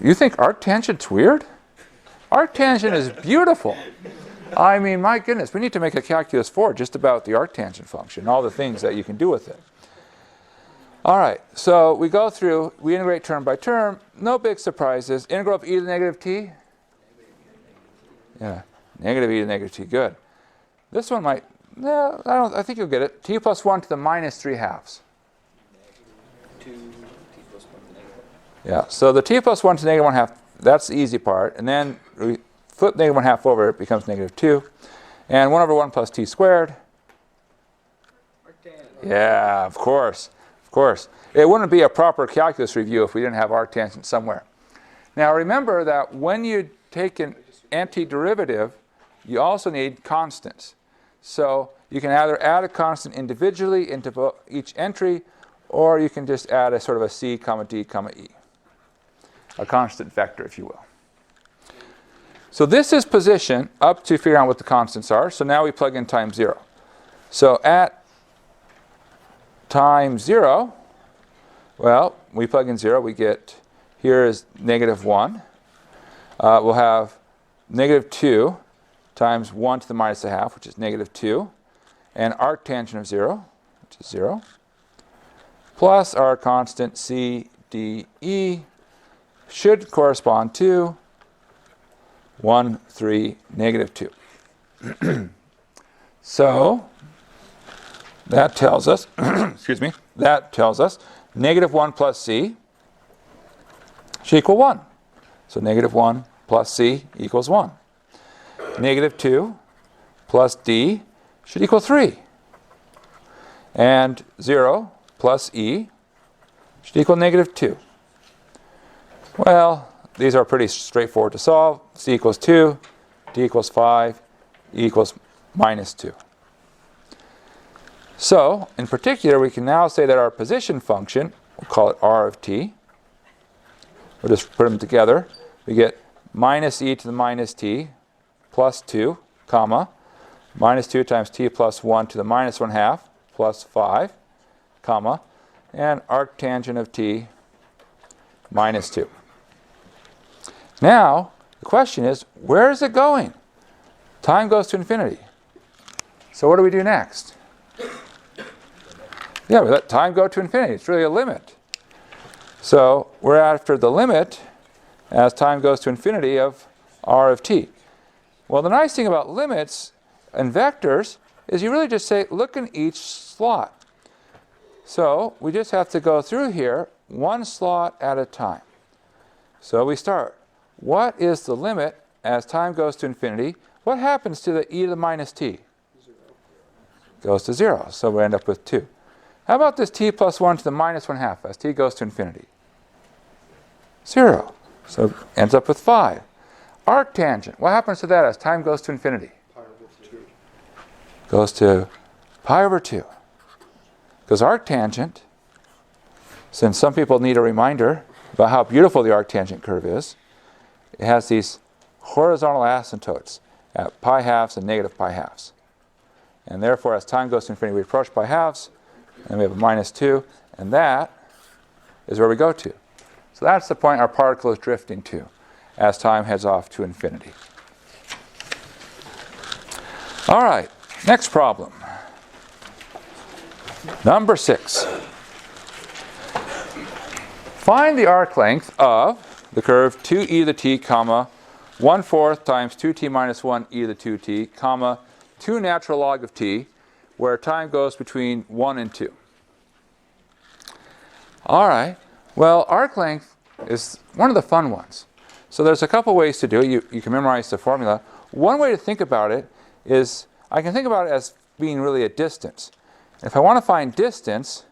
You think arctangent's weird? Arctangent is beautiful. I mean, my goodness, we need to make a calculus 4 just about the arctangent function, all the things that you can do with it. All right, so we go through, we integrate term by term, no big surprises. Integral of e to the negative t? Yeah, negative e to the negative t, good. This one might, no, I think you'll get it. T plus 1 to the minus 3 halves. 2 t plus 1 to negative 1. Yeah, so the t plus 1 to negative 1 half, that's the easy part. And then we flip negative 1 half over, it becomes negative 2. And 1 over 1 plus t squared. Yeah, of course. Of course. It wouldn't be a proper calculus review if we didn't have arctangent somewhere. Now remember that when you take an antiderivative, you also need constants. So you can either add a constant individually into each entry, or you can just add a sort of a c, comma d, comma e. A constant vector, if you will. So this is position up to figure out what the constants are. So now we plug in time 0. So at time 0, well, we plug in 0, we get, here is negative 1. We'll have negative 2 times 1 to the minus a half, which is negative 2, and arctangent of 0, which is 0, plus our constant c, d, e, should correspond to 1, 3, negative 2. So that tells us, that tells us negative 1 plus c should equal 1. So negative 1 plus c equals 1. Negative 2 plus d should equal 3. And 0 plus e should equal negative 2. Well, these are pretty straightforward to solve. C equals 2, d equals 5, e equals minus 2. So, in particular, we can now say that our position function, we'll call it r of t. We'll just put them together. We get minus e to the minus t plus 2, comma, minus 2 times t plus 1 to the minus 1 half plus 5, comma, and arctangent of t minus 2. Now, the question is, where is it going? Time goes to infinity. So what do we do next? Yeah, we let time go to infinity. It's really a limit. So we're after the limit as time goes to infinity of r of t. Well, the nice thing about limits and vectors is you really just say, look in each slot. So we just have to go through here one slot at a time. So we start. What is the limit as time goes to infinity? What happens to the e to the minus t? 0. Goes to 0. So we end up with 2. How about this t plus 1 to the minus 1 half as t goes to infinity? 0. So ends up with 5. Arctangent. What happens to that as time goes to infinity? Pi over 2. goes to pi over 2. Because arctangent, since some people need a reminder about how beautiful the arctangent curve is, it has these horizontal asymptotes at pi halves and negative pi halves. And therefore, as time goes to infinity, we approach pi halves, and we have a minus 2, and that is where we go to. So that's the point our particle is drifting to as time heads off to infinity. All right, next problem. Number 6. Find the arc length of the curve 2e to the t, comma, 1/4 times 2t minus 1 e to the 2t, comma, 2 natural log of t, where time goes between 1 and 2. All right. Well, arc length is one of the fun ones. So there's a couple ways to do it. You can memorize the formula. One way to think about it is I can think about it as being really a distance. If I want to find distance,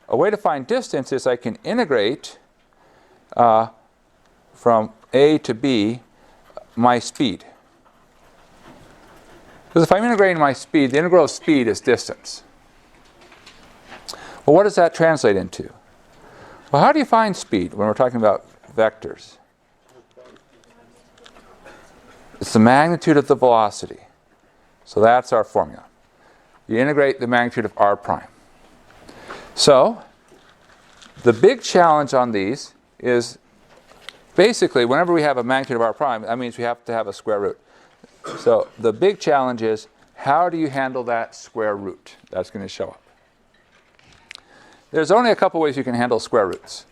a way to find distance is I can integrate from a to b my speed. Because if I'm integrating my speed, the integral of speed is distance. Well, what does that translate into? Well, how do you find speed when we're talking about vectors? It's the magnitude of the velocity. So that's our formula. You integrate the magnitude of r prime. So the big challenge on these is basically whenever we have a magnitude of r prime, that means we have to have a square root. So the big challenge is how do you handle that square root? That's going to show up. There's only a couple ways you can handle square roots.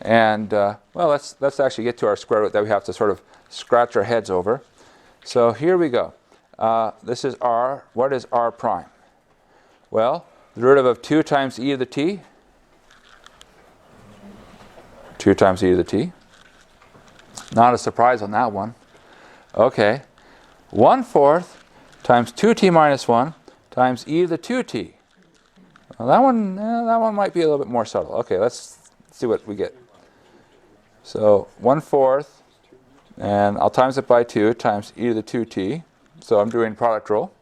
And, well, let's actually get to our square root that we have to sort of scratch our heads over. So here we go. This is r. What is r prime? Well, the derivative of 2 times e to the t. 2 times e to the t. Not a surprise on that one. Okay. 1/4 times 2t minus 1 times e to the 2t. Well, that one might be a little bit more subtle. Okay, let's see what we get. So 1/4, and I'll times it by 2 times e to the 2t. So I'm doing product rule.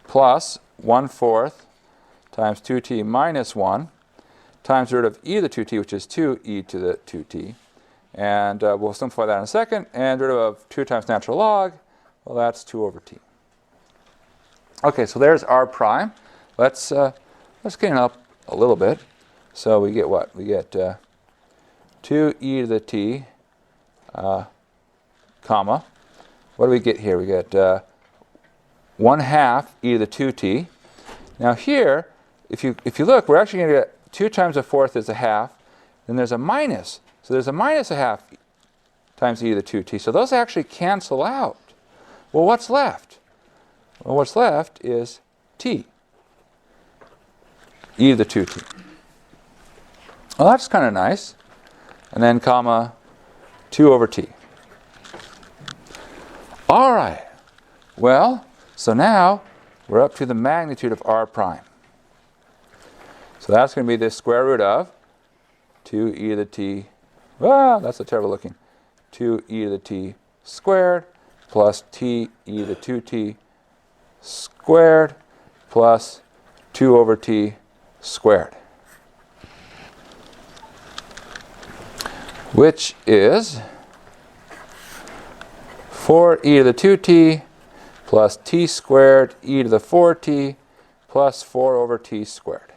Plus 1/4 times 2t minus 1 times the root of e to the 2t, which is 2e to the 2t. And we'll simplify that in a second. And root of 2 times natural log, well, that's 2 over t. Okay, so there's r prime. Let's clean it up a little bit. So we get what? We get 2e to the t, comma. What do we get here? We get 1/2 e to the 2t. Now here, if you look, we're actually going to get 2 times a fourth is a half. Then there's a minus. So there's a minus a half times e to the 2t. So those actually cancel out. Well, what's left? Well, what's left is t. E to the 2t. Well, that's kind of nice. And then comma 2 over t. All right. Well, so now we're up to the magnitude of r prime. So that's going to be the square root of 2e to the t. Ah, that's a terrible looking. 2e to the t squared plus t e to the 2t squared plus 2 over t squared, which is 4e to the 2t plus t squared e to the 4t plus 4 over t squared.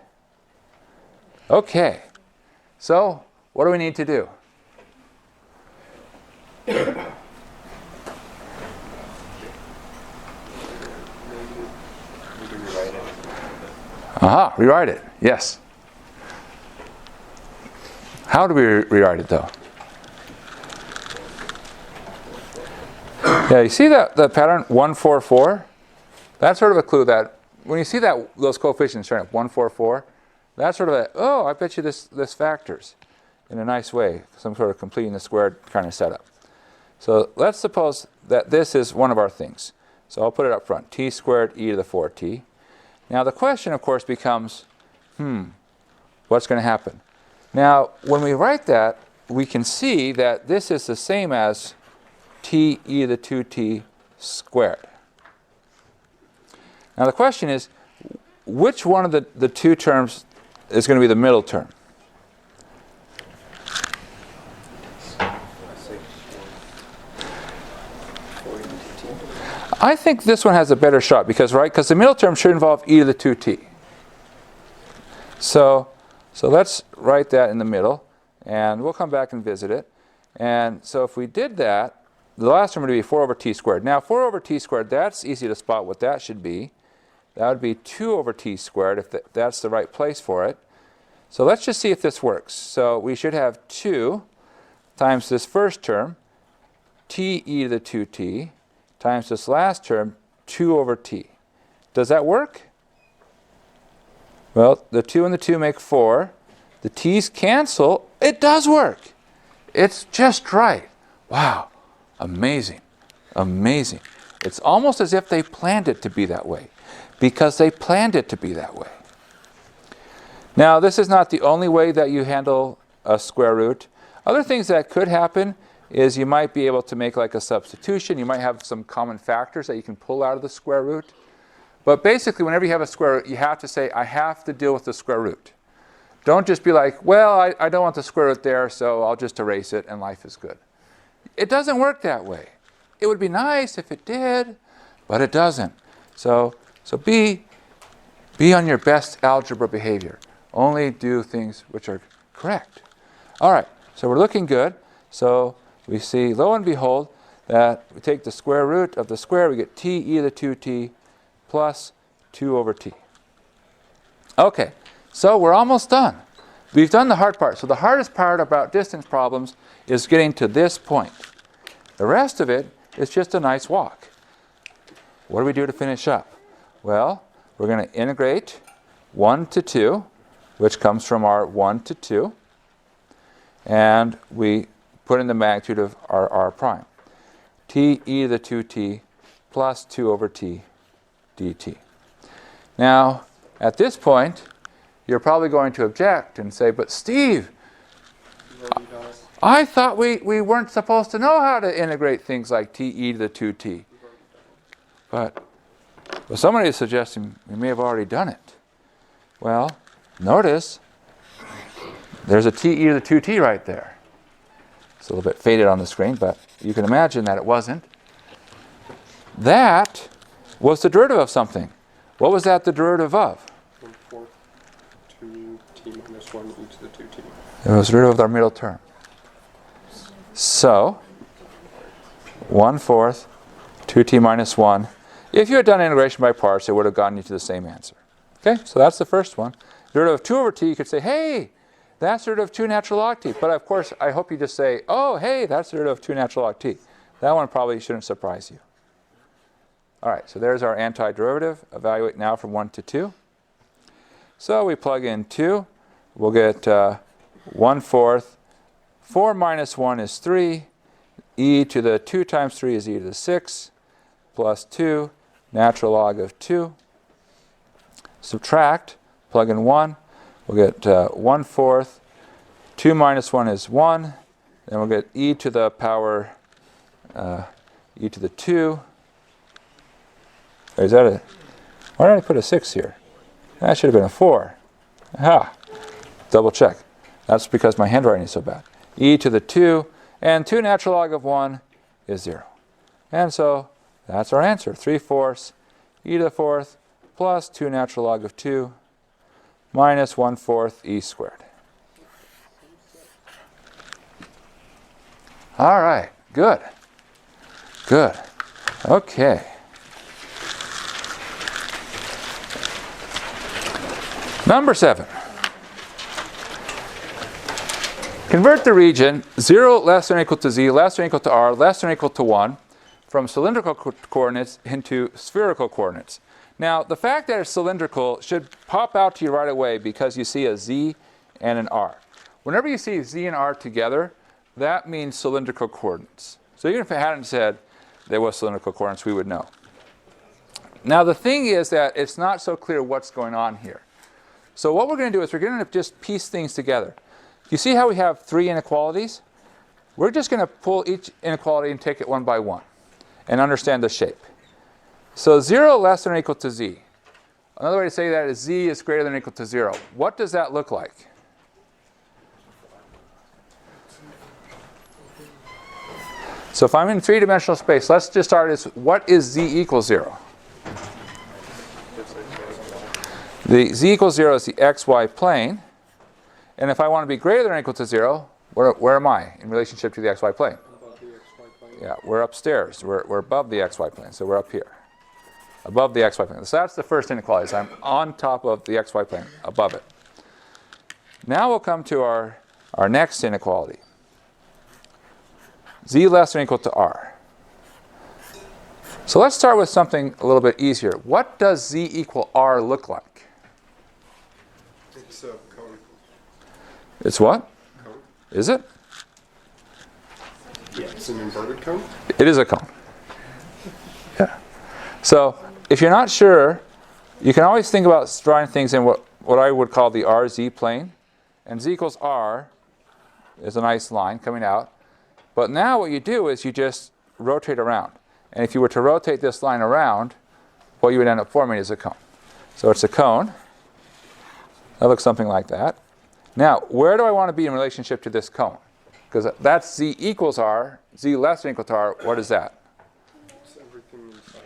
Okay, so what do we need to do? Aha, rewrite it. Yes. How do we rewrite it, though? Yeah, you see that the pattern 1, 4, 4? That's sort of a clue that when you see that those coefficients turn up 1, 4, 4, that's sort of a, oh, I bet you this factors in a nice way, some sort of completing the squared kind of setup. So let's suppose that this is one of our things. So I'll put it up front, t squared e to the 4t. Now the question, of course, becomes, what's going to happen? Now, when we write that, we can see that this is the same as t e to the 2t squared. Now the question is, which one of the two terms is going to be the middle term? I think this one has a better shot because the middle term should involve e to the 2t. So let's write that in the middle, and we'll come back and visit it. And so if we did that, the last term would be 4 over t squared. Now 4 over t squared, that's easy to spot what that should be. That would be 2 over t squared if that's the right place for it. So let's just see if this works. So we should have 2 times this first term, t e to the 2t, times this last term, 2 over t. Does that work? Well, the 2 and the 2 make 4. The t's cancel. It does work. It's just right. Wow. Amazing. Amazing. It's almost as if they planned it to be that way, because they planned it to be that way. Now, this is not the only way that you handle a square root. Other things that could happen is you might be able to make like a substitution. You might have some common factors that you can pull out of the square root. But basically, whenever you have a square root, you have to say, I have to deal with the square root. Don't just be like, well, I don't want the square root there, so I'll just erase it and life is good. It doesn't work that way. It would be nice if it did, but it doesn't. So be on your best algebra behavior. Only do things which are correct. All right, so we're looking good. So we see, lo and behold, that we take the square root of the square, we get t e to the 2t plus 2 over t. Okay, so we're almost done. We've done the hard part. So the hardest part about distance problems is getting to this point. The rest of it is just a nice walk. What do we do to finish up? Well, we're going to integrate 1 to 2, which comes from our 1 to 2. And we put in the magnitude of our r prime. T e to the 2t plus 2 over t dt. Now, at this point, you're probably going to object and say, but Steve, I thought we weren't supposed to know how to integrate things like t e to the 2t. But somebody is suggesting we may have already done it. Well, notice there's a t e to the 2t right there. It's a little bit faded on the screen, but you can imagine that it wasn't. That was the derivative of something. What was that the derivative of? 1/4 2t minus 1 e to the 2t. It was the derivative of our middle term. So, 1/4 2t minus 1. If you had done integration by parts, it would have gotten you to the same answer. Okay, so that's the first one. Derivative of 2 over t, you could say, hey, that's the derivative of 2 natural log t. But of course, I hope you just say, oh, hey, that's the derivative of 2 natural log t. That one probably shouldn't surprise you. All right, so there's our antiderivative. Evaluate now from 1 to 2. So we plug in 2. We'll get 1/4. 4 minus 1 is 3. E to the 2 times 3 is e to the 6. Plus 2, natural log of 2. Subtract, plug in 1. We'll get 1/4. 2 minus 1 is 1. Then we'll get e to the power e to the 2. Or is that why did I put a 6 here? That should have been a 4. Aha. Double check. That's because my handwriting is so bad. E to the 2, and 2 natural log of 1 is 0. And so that's our answer. 3/4 e to the 4th plus 2 natural log of 2 minus 1/4 e squared. All right, good. Good. Okay. Number 7. Convert the region 0 less than or equal to z less than or equal to r less than or equal to 1 from cylindrical coordinates into spherical coordinates. Now, the fact that it's cylindrical should pop out to you right away because you see a z and an r. Whenever you see z and r together, that means cylindrical coordinates. So even if it hadn't said there was cylindrical coordinates, we would know. Now, the thing is that it's not so clear what's going on here. So what we're going to do is we're going to just piece things together. You see how we have 3 inequalities? We're just going to pull each inequality and take it one by one and understand the shape. So 0 less than or equal to z. Another way to say that is z is greater than or equal to 0. What does that look like? So if I'm in three-dimensional space, let's just start as what is z equals 0? The z equals 0 is the xy plane. And if I want to be greater than or equal to 0, where am I in relationship to the xy plane? Above the XY plane. Yeah, we're upstairs. We're above the xy plane, so we're up here. Above the xy plane. So that's the first inequality. So I'm on top of the xy plane, above it. Now we'll come to our next inequality. Z less than or equal to r. So let's start with something a little bit easier. What does z equal r look like? It's a cone. It's what? Cone. Is it? It's an inverted cone. It is a cone. Yeah. So if you're not sure, you can always think about drawing things in what I would call the RZ plane. And z equals r is a nice line coming out. But now what you do is you just rotate around. And if you were to rotate this line around, what you would end up forming is a cone. So it's a cone. That looks something like that. Now, where do I want to be in relationship to this cone? Because that's z equals r, z less than or equal to r. What is that? It's everything inside.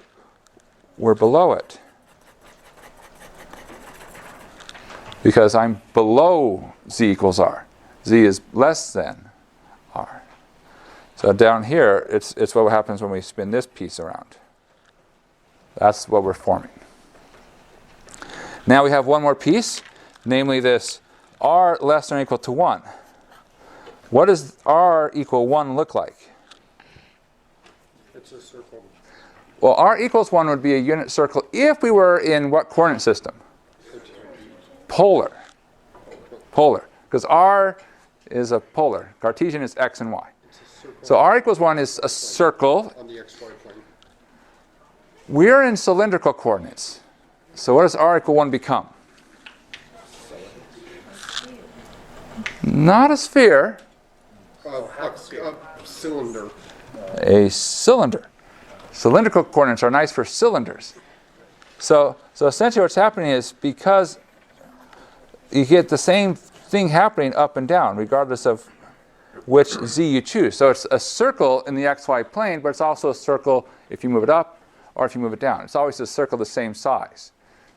We're below it. Because I'm below z equals r. Z is less than r. So down here, it's what happens when we spin this piece around. That's what we're forming. Now we have one more piece, namely this r less than or equal to 1. What does r equal 1 look like? It's a circle. Well, r equals 1 would be a unit circle if we were in what coordinate system? Polar. Polar. Because r is a polar. Cartesian is x and y. So r equals 1 is a circle. On the XY plane. We're in cylindrical coordinates. So what does r equal 1 become? Not a sphere. A cylinder. A cylinder. Cylindrical coordinates are nice for cylinders. So essentially what's happening is because you get the same thing happening up and down regardless of which z you choose. So it's a circle in the xy plane, but it's also a circle if you move it up or if you move it down. It's always a circle the same size.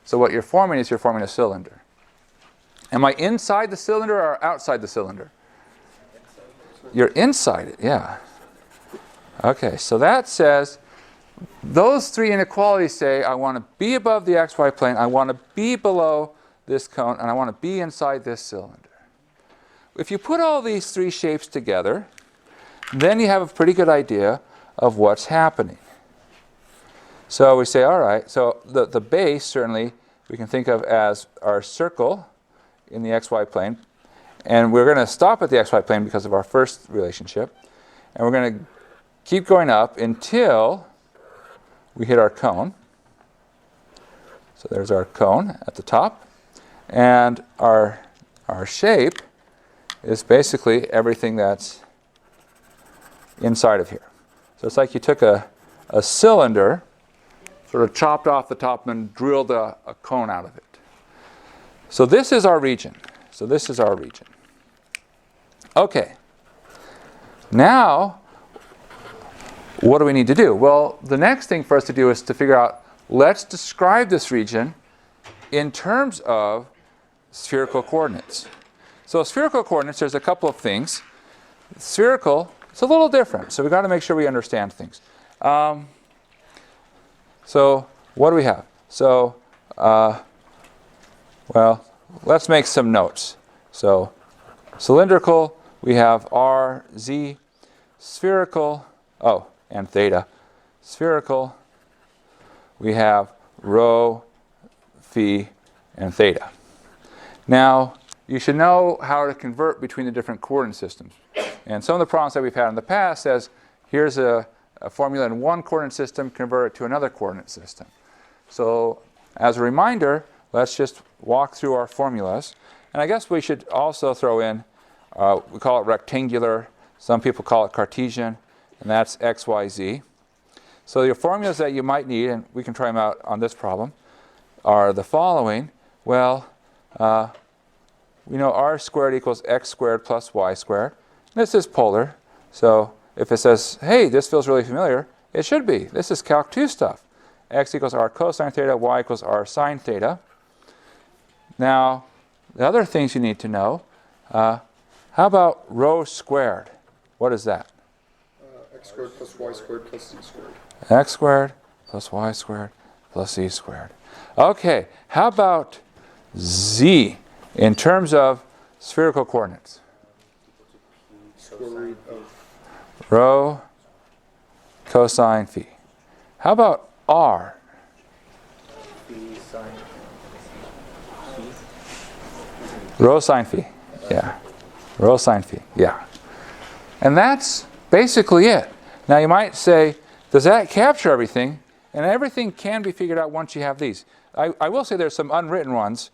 So what you're forming is you're forming a cylinder. Am I inside the cylinder or outside the cylinder? You're inside it, yeah. Okay, so that says those three inequalities say I want to be above the xy plane, I want to be below this cone, and I want to be inside this cylinder. If you put all these three shapes together, then you have a pretty good idea of what's happening. So we say, all right, so the base certainly we can think of as our circle in the xy plane. And we're going to stop at the xy plane because of our first relationship. And we're going to keep going up until we hit our cone. So there's our cone at the top. And our shape is basically everything that's inside of here. So it's like you took a cylinder, sort of chopped off the top and drilled a cone out of it. So this is our region. So this is our region. Okay. Now, what do we need to do? Well, the next thing for us to do is to figure out, let's describe this region in terms of spherical coordinates. So spherical coordinates, there's a couple of things. Spherical, it's a little different. So we've got to make sure we understand things. So what do we have? So, well, let's make some notes. So cylindrical, we have r, z. Spherical, oh, and theta. Spherical, we have rho, phi, and theta. Now, you should know how to convert between the different coordinate systems. And some of the problems that we've had in the past says, here's a formula in one coordinate system, convert it to another coordinate system. So, as a reminder, let's just walk through our formulas. And I guess we should also throw in, we call it rectangular, some people call it Cartesian, and that's x, y, z. So your formulas that you might need, and we can try them out on this problem. are the following. Well, we know r squared equals x squared plus y squared. This is polar, so if it says, hey, this feels really familiar, it should be. This is Calc 2 stuff. X equals r cosine theta, y equals r sine theta. Now, the other things you need to know, how about rho squared? What is that? X squared plus y squared plus z squared. X squared plus y squared plus z squared. Okay, how about z in terms of spherical coordinates? Square root of Rho cosine phi. How about r? Rho sine phi. Yeah. Rho sine phi. Yeah. And that's basically it. Now you might say, does that capture everything? And everything can be figured out once you have these. I will say there's some unwritten ones.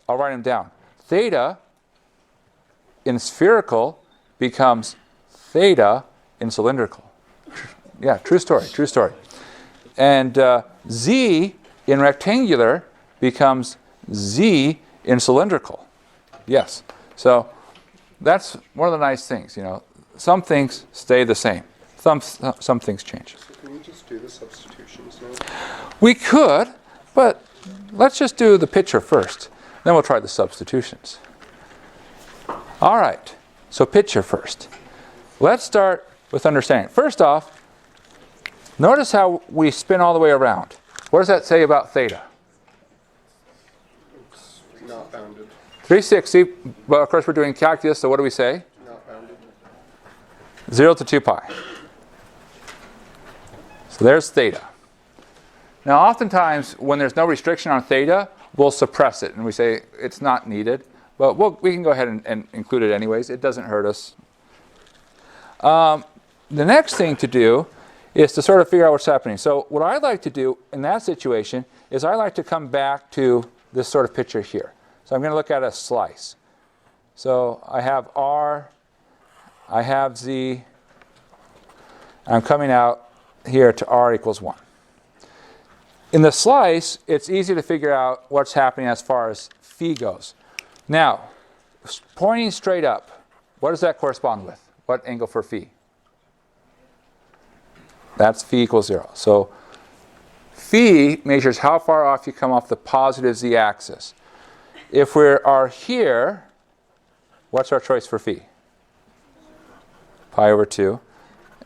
I'll write them down. Theta in spherical becomes theta in cylindrical. Yeah, true story, true story. And z in rectangular becomes z in cylindrical. Yes. So that's one of the nice things, you know. Some things stay the same. Some things change. So can we just do the substitutions now? We could, but let's just do the picture first. Then we'll try the substitutions. All right. So picture first. Let's start with understanding. First off, notice how we spin all the way around. What does that say about theta? It's not bounded. 360, well, of course we're doing calculus, so what do we say? Not bounded. 0 to 2 pi. So there's theta. Now oftentimes when there's no restriction on theta, we'll suppress it and we say it's not needed. But we can go ahead and include it anyways. It doesn't hurt us. The next thing to do is to sort of figure out what's happening. So what I like to do in that situation is I like to come back to this sort of picture here. So I'm going to look at a slice. So I have r, I have z. I'm coming out here to r equals 1. In the slice, it's easy to figure out what's happening as far as phi goes. Now, pointing straight up, what does that correspond with? What angle for phi? That's phi equals 0. So phi measures how far off you come off the positive z-axis. If we are here, what's our choice for phi? Pi over 2.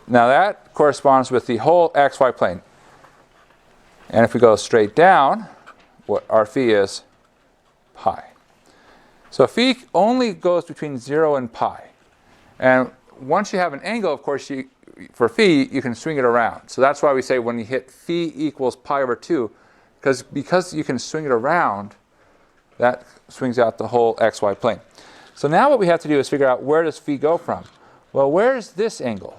Now that corresponds with the whole xy plane. And if we go straight down, what our phi is pi. So phi only goes between 0 and pi. And once you have an angle, of course, for phi, you can swing it around. So that's why we say when you hit phi equals pi over 2, because you can swing it around, that swings out the whole xy plane. So now what we have to do is figure out, where does phi go from? Well, where's this angle?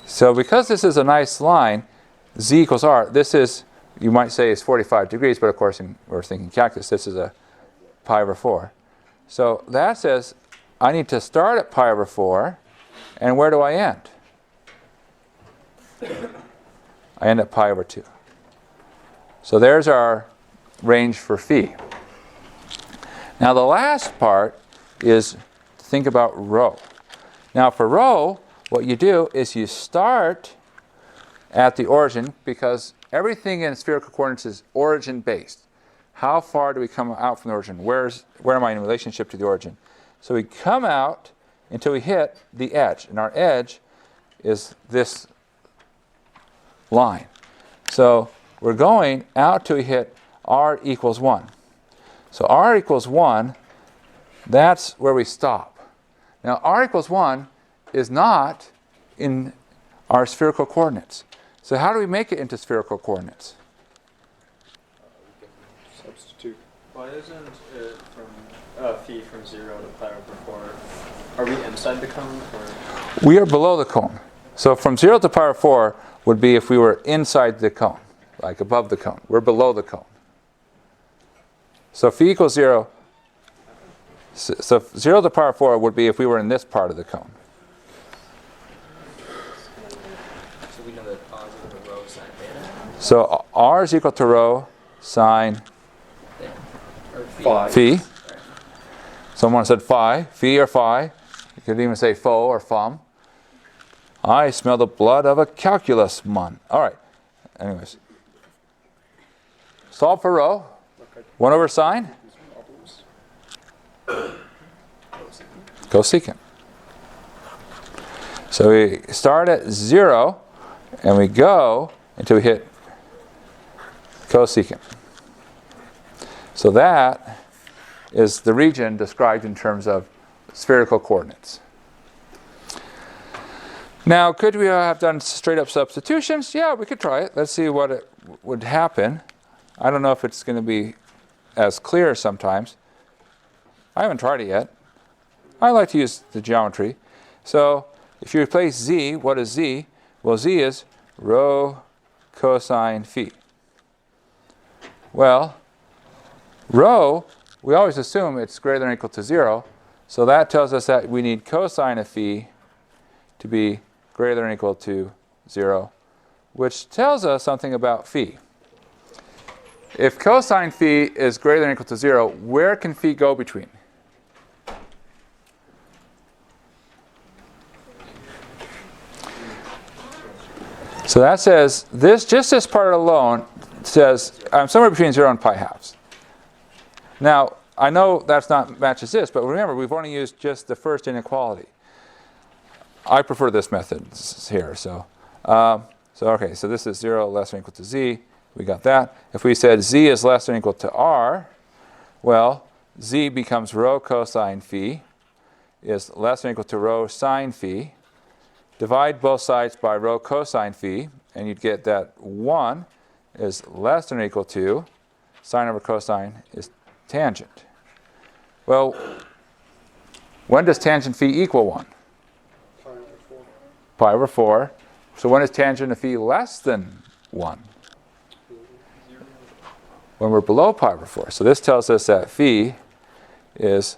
So because this is a nice line, z equals r, this is, you might say, is 45 degrees, but of course we're thinking calculus, this is a pi over 4. So that says I need to start at pi over 4, and where do I end? I end at pi over 2. So there's our range for phi. Now the last part is to think about rho. Now for rho, what you do is you start at the origin, because everything in spherical coordinates is origin based. How far do we come out from the origin? Where am I in relationship to the origin? So we come out until we hit the edge, and our edge is this line. So we're going out till we hit r equals 1. So r equals 1, that's where we stop. Now r equals 1 is not in our spherical coordinates. So how do we make it into spherical coordinates? Substitute. Why isn't it from phi from 0 to pi over 4? Are we inside the cone? Or? We are below the cone. So from 0 to pi over 4 would be if we were inside the cone, like above the cone. We're below the cone. So phi equals 0. So 0 to pi over 4 would be if we were in this part of the cone. So we know that positive of rho sine theta So r is equal to rho sine Or phi. Phi. phi. Someone said phi, phi or phi. You could even say pho or phum. I smell the blood of a calculus mon. All right. Anyways. Solve for rho. 1 over sine. Cosecant. So we start at 0 and we go until we hit cosecant. So that is the region described in terms of spherical coordinates. Now, could we have done straight up substitutions? Yeah, we could try it. Let's see what it would happen. I don't know if it's going to be as clear sometimes. I haven't tried it yet. I like to use the geometry. So if you replace z, what is z? Well, z is rho cosine phi. Well, rho, we always assume it's greater than or equal to 0. So that tells us that we need cosine of phi to be greater than or equal to 0, which tells us something about phi. If cosine phi is greater than or equal to 0, where can phi go between? So that says, just this part alone says I'm somewhere between 0 and pi halves. Now, I know that's not matches this, but remember, we've only used just the first inequality. I prefer this method here. So this is 0 less than or equal to z. We got that. If we said z is less than or equal to r, well, z becomes rho cosine phi is less than or equal to rho sine phi. Divide both sides by rho cosine phi, and you'd get that 1 is less than or equal to sine over cosine is tangent. Well, when does tangent phi equal 1? Pi over 4. Pi over 4. So when is tangent of phi less than 1? When we're below pi over 4. So this tells us that phi is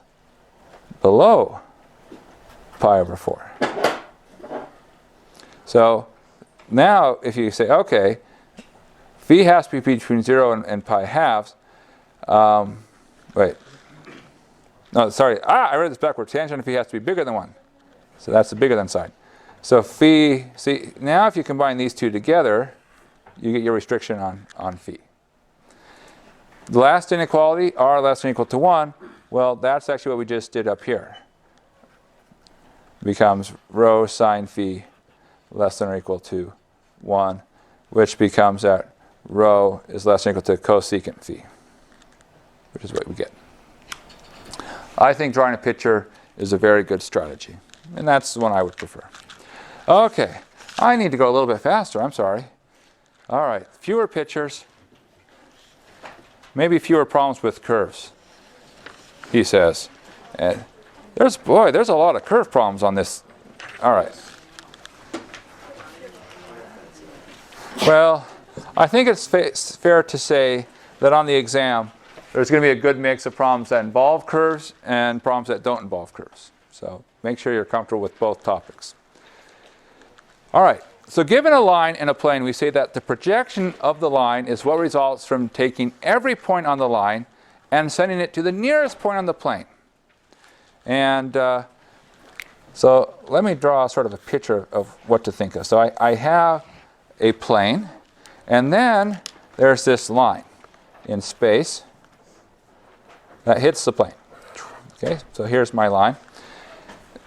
below pi over 4. So now if you say, okay, phi has to be between 0 and pi halves. Wait. No, sorry. I read this backwards. Tangent of phi has to be bigger than 1. So that's the bigger than side. So phi, see, now if you combine these two together, you get your restriction on phi. The last inequality, r less than or equal to 1, well, that's actually what we just did up here. It becomes rho sine phi less than or equal to 1, which becomes that rho is less than or equal to cosecant phi, which is what we get. I think drawing a picture is a very good strategy, and that's the one I would prefer. Okay, I need to go a little bit faster, I'm sorry. All right, fewer pictures, maybe fewer problems with curves, he says. And there's a lot of curve problems on this. All right. Well, I think it's fair to say that on the exam, there's going to be a good mix of problems that involve curves and problems that don't involve curves. So make sure you're comfortable with both topics. All right, so given a line and a plane, we say that the projection of the line is what results from taking every point on the line and sending it to the nearest point on the plane. And so let me draw sort of a picture of what to think of. So I have a plane, and then there's this line in space that hits the plane. Okay, so here's my line.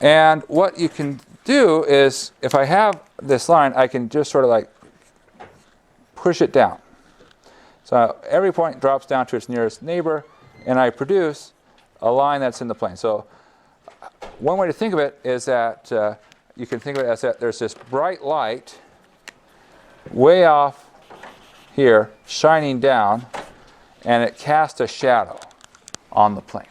And what you can do is, if I have this line, I can just sort of like push it down. So every point drops down to its nearest neighbor, and I produce a line that's in the plane. So one way to think of it is that you can think of it as that there's this bright light way off here shining down, and it casts a shadow on the plane.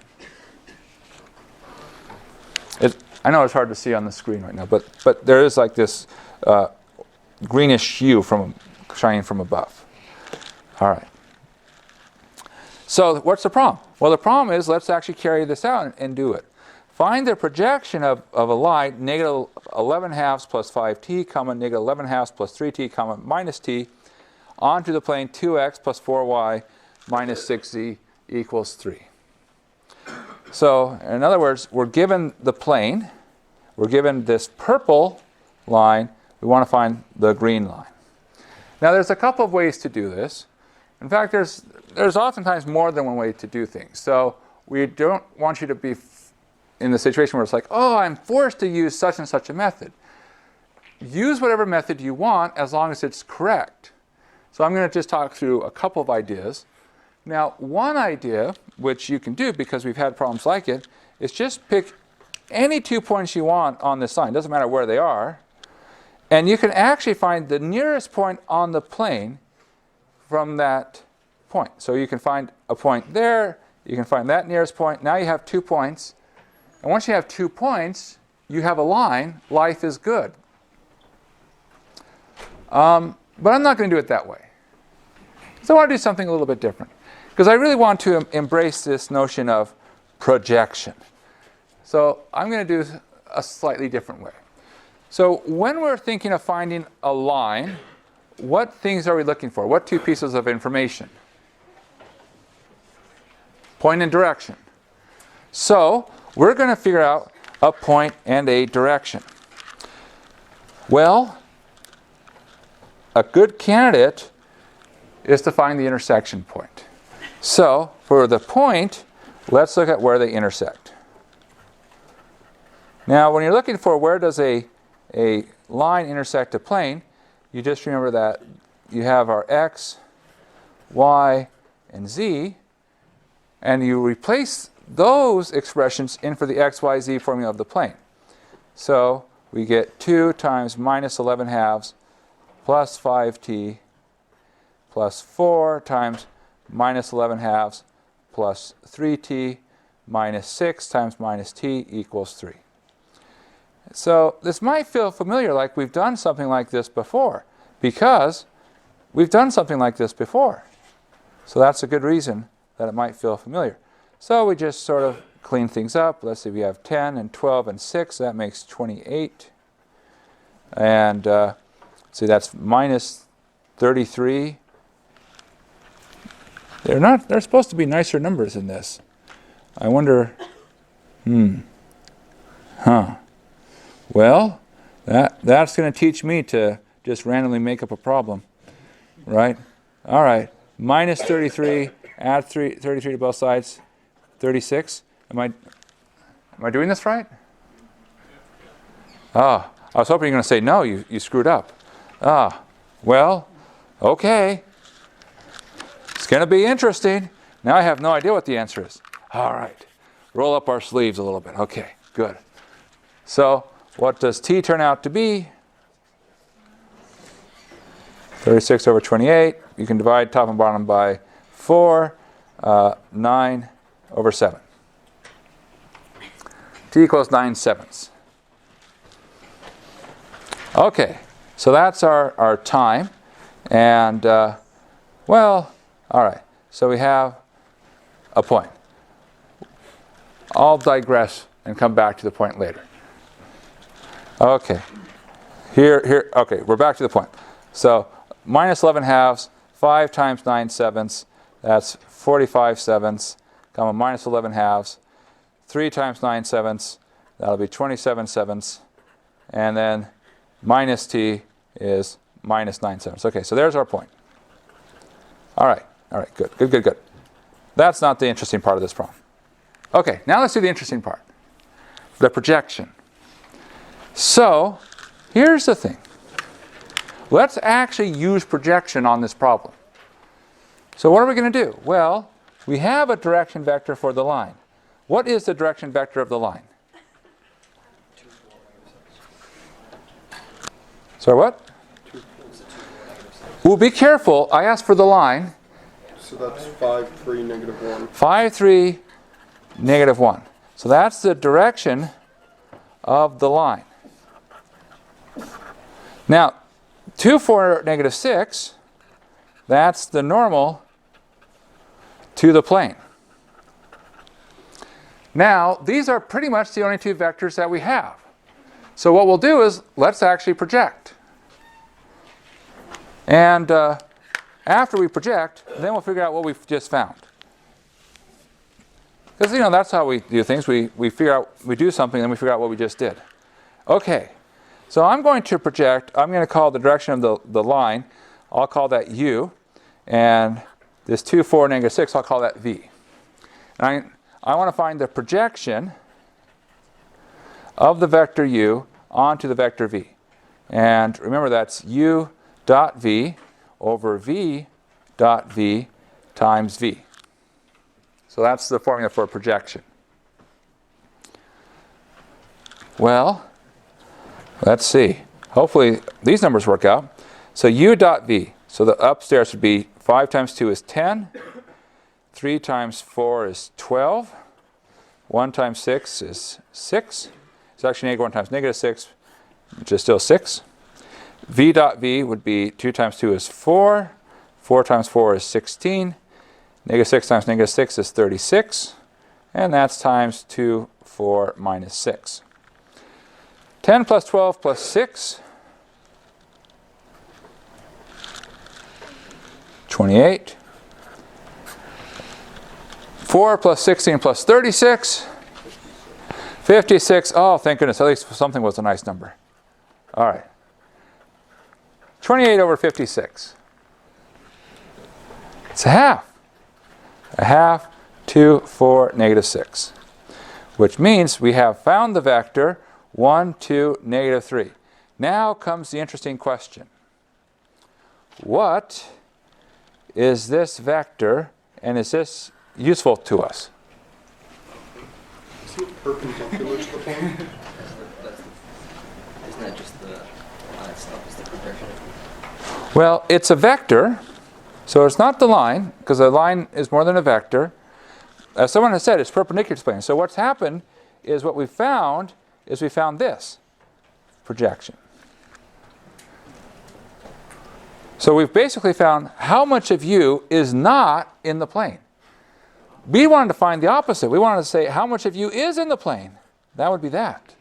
I know it's hard to see on the screen right now, but there is like this greenish hue shining from above. All right. So what's the problem? Well, the problem is, let's actually carry this out and do it. Find the projection of a line, negative 11 halves plus 5t, comma, negative 11 halves plus 3t, comma, minus t, onto the plane 2x plus 4y minus 6z equals 3. So, in other words, we're given the plane, we're given this purple line, we want to find the green line. Now there's a couple of ways to do this. In fact, there's oftentimes more than one way to do things. So we don't want you to be in the situation where it's like, oh, I'm forced to use such and such a method. Use whatever method you want as long as it's correct. So I'm going to just talk through a couple of ideas. Now, one idea, which you can do because we've had problems like it, is just pick any 2 points you want on this line. Doesn't matter where they are. And you can actually find the nearest point on the plane from that point. So you can find a point there. You can find that nearest point. Now you have 2 points. And once you have 2 points, you have a line. Life is good. But I'm not going to do it that way. So I want to do something a little bit different. Because I really want to embrace this notion of projection. So I'm going to do a slightly different way. So when we're thinking of finding a line, what things are we looking for? What 2 pieces of information? Point and direction. So we're going to figure out a point and a direction. Well, a good candidate is to find the intersection point. So for the point, let's look at where they intersect. Now, when you're looking for where does a line intersect a plane, you just remember that you have our x, y, and z, and you replace those expressions in for the x, y, z formula of the plane. So we get 2 times minus 11 halves plus 5t plus 4 times minus 11 halves plus 3t minus 6 times minus t equals 3. So this might feel familiar, like we've done something like this before, because we've done something like this before. So that's a good reason that it might feel familiar. So we just sort of clean things up. Let's see, we have 10 and 12 and 6. That makes 28. And see, that's minus 33. They're supposed to be nicer numbers than this. I wonder, Well, that's going to teach me to just randomly make up a problem, right? All right, minus 33, add 33 to both sides, 36. Am I doing this right? I was hoping you were going to say, no, you screwed up. Well, okay. It's going to be interesting. Now I have no idea what the answer is. All right, roll up our sleeves a little bit. Okay, good. So what does t turn out to be? 36 over 28. You can divide top and bottom by 4. 9 over 7. T equals 9/7. Okay, so that's our time. And, well, all right. So we have a point. I'll digress and come back to the point later. Okay. Okay, we're back to the point. So minus 11 halves, 5 times 9/7, that's 45/7, comma minus 11 halves, 3 times 9/7, that'll be 27/7, and then minus t is minus 9/7. Okay, so there's our point. All right, good. That's not the interesting part of this problem. Okay, now let's do the interesting part, the projection. So here's the thing. Let's actually use projection on this problem. So what are we going to do? Well, we have a direction vector for the line. What is the direction vector of the line? Sorry, what? Well, be careful. I asked for the line. So that's 5, 3, negative 1. 5, 3, negative 1. So that's the direction of the line. Now, 2, 4, negative 6, that's the normal to the plane. Now, these are pretty much the only 2 vectors that we have. So what we'll do is, let's actually project. And after we project, then we'll figure out what we've just found. Because, that's how we do things. We figure out, we do something, then we figure out what we just did. Okay, so I'm going to project, I'm going to call the direction of the line, I'll call that u, and this 2, 4, negative 6, I'll call that v. And I want to find the projection of the vector u onto the vector v. And remember, that's u dot v over v dot v times v. So that's the formula for projection. Well, let's see. Hopefully these numbers work out. So u dot v, so the upstairs would be 5 times 2 is 10, 3 times 4 is 12, 1 times 6 is 6. It's actually negative 1 times negative 6, which is still 6. V dot v would be 2 times 2 is 4, 4 times 4 is 16, negative 6 times negative 6 is 36, and that's times 2, 4, minus 6. 10 plus 12 plus 6, 28. 4 plus 16 plus 36, 56. Oh, thank goodness, at least something was a nice number. All right. 28 over 56. It's a half. A half, 2, 4, negative 6. Which means we have found the vector 1, 2, negative 3. Now comes the interesting question. What is this vector, and is this useful to us? Isn't it perpendicular to the plane? Isn't that just the line itself is the projection? Well, it's a vector, so it's not the line, because a line is more than a vector. As someone has said, it's perpendicular to the plane. So what's happened is what we found this projection. So we've basically found how much of u is not in the plane. We wanted to find the opposite. We wanted to say how much of u is in the plane. That would be that.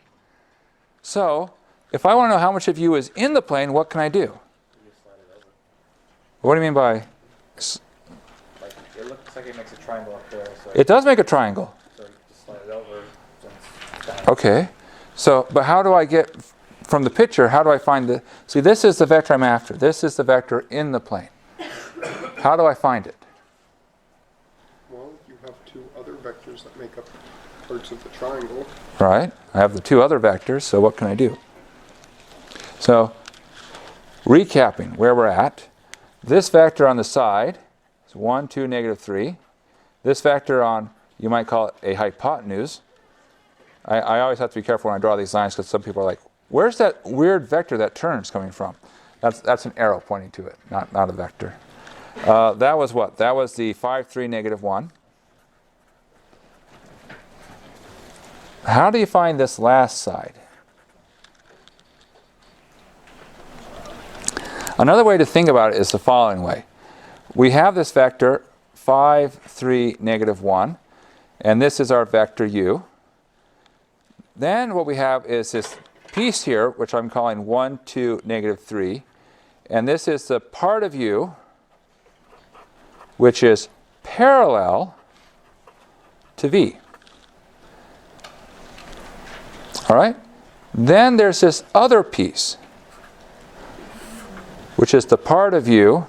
So if I want to know how much of u is in the plane, what can I do? What do you mean by? Like, it looks like it makes a triangle up there. So It does make a triangle. So you just slide it over. Then it's down. Okay. So, but how do I get from the picture? How do I find the? See, this is the vector I'm after. This is the vector in the plane. How do I find it? Well, you have two other vectors that make up parts of the triangle. Right. I have the two other vectors. So what can I do? So, recapping where we're at. This vector on the side is 1, 2, negative 3. This vector on, you might call it a hypotenuse. I always have to be careful when I draw these lines because some people are like, where's that weird vector that turns coming from? That's an arrow pointing to it, not a vector. That was what? That was the 5, 3, negative 1. How do you find this last side? Another way to think about it is the following way. We have this vector 5, 3, negative 1, and this is our vector u. Then what we have is this piece here, which I'm calling 1, 2, negative 3, and this is the part of u which is parallel to v. All right? Then there's this other piece, which is the part of u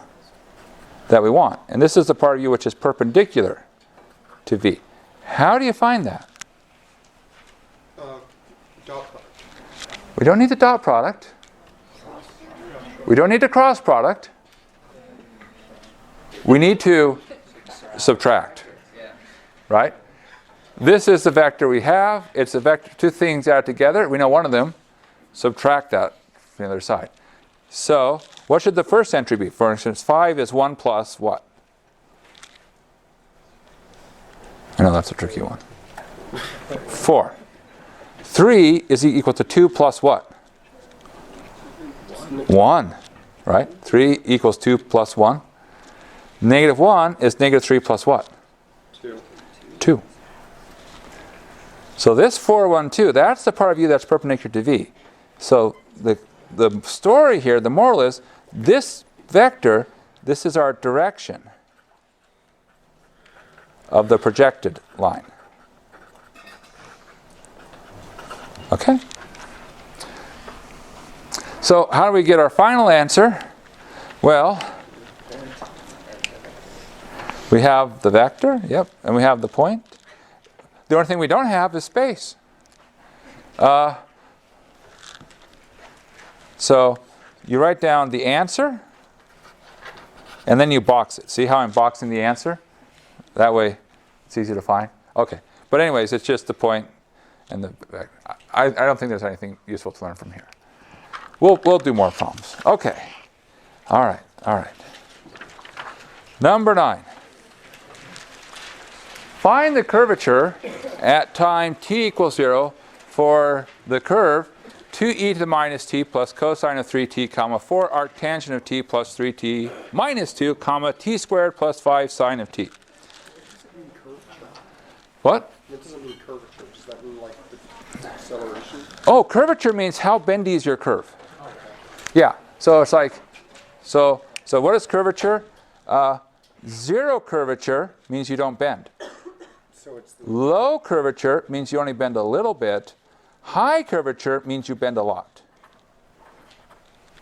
that we want. And this is the part of u which is perpendicular to v. How do you find that? Dot product. We don't need the dot product. We don't need the cross product. We need to subtract. Right? This is the vector we have. It's a vector, two things added together. We know one of them. Subtract that from the other side. So, what should the first entry be? For instance, 5 is 1 plus what? I know that's a tricky one. 4. 3 is equal to 2 plus what? 1. Right? 3 equals 2 plus 1. Negative 1 is negative 3 plus what? 2. So this 4, 1, 2, that's the part of u that's perpendicular to v. So the story here, the moral is, this vector this is our direction of the projected line. Okay? So how do we get our final answer? Well, we have the vector, yep, and we have the point. The only thing we don't have is space. So you write down the answer, and then you box it. See how I'm boxing the answer? That way it's easy to find. Okay. But anyways, it's just the point and the vector. I don't think there's anything useful to learn from here. We'll do more problems. Okay. All right. Number 9. Find the curvature at time t equals 0 for the curve 2e to the minus t plus cosine of 3t, comma 4 arctangent of t plus 3t minus 2, comma t squared plus 5 sine of t. What? What does it mean curvature? Does that mean like the acceleration? Oh, curvature means how bendy is your curve. Yeah. So it's like, so what is curvature? 0 curvature means you don't bend. So it's the Low curvature means you only bend a little bit. High curvature means you bend a lot.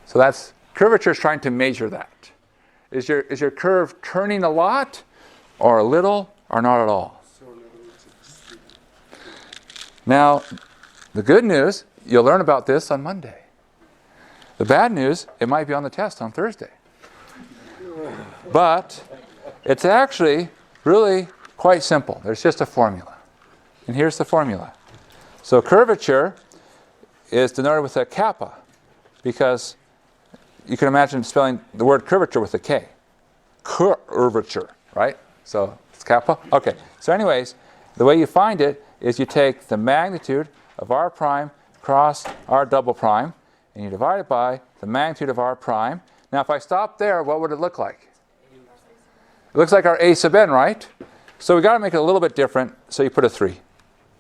So that's, curvature is trying to measure that. Is your curve turning a lot, or a little, or not at all? so in other words, it's the Now, the good news, you'll learn about this on Monday. The bad news, it might be on the test on Thursday. But it's actually really quite simple. There's just a formula. And here's the formula. So curvature is denoted with a kappa, because you can imagine spelling the word curvature with a K. Curvature, right? So it's kappa. Okay. So anyways, the way you find it is you take the magnitude of r prime cross r double prime, and you divide it by the magnitude of r prime. Now if I stop there, what would it look like? It looks like our a sub n, right? So we got to make it a little bit different, so you put a 3.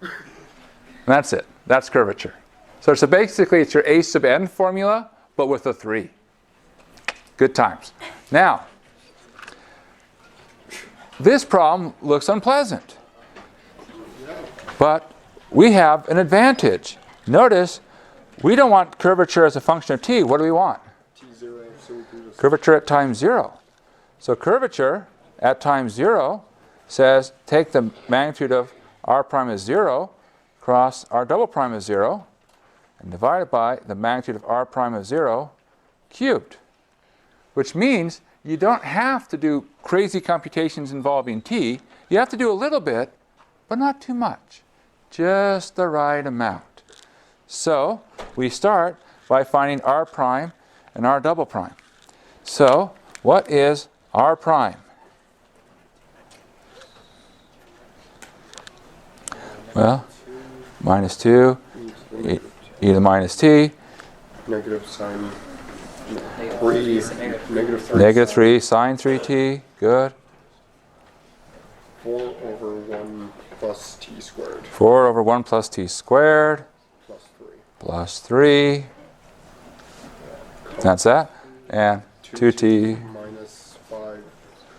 And that's it. That's curvature. So basically it's your a sub n formula, but with a 3. Good times. Now, this problem looks unpleasant. But we have an advantage. Notice, we don't want curvature as a function of t. What do we want? T0, so we can just Curvature at time 0. So curvature at time 0 says take the magnitude of r prime is 0 cross r double prime is 0 and divide it by the magnitude of r prime is 0 cubed. Which means you don't have to do crazy computations involving t. You have to do a little bit, but not too much. Just the right amount. So we start by finding r prime and r double prime. So what is r prime? Well, minus 2 e to the minus t, negative sine Negative 3, negative 3, negative 3 sine 3t, good. 4 over 1 plus t squared 4 over 1 plus t squared plus 3. plus 3. That's that. And 2t, minus 5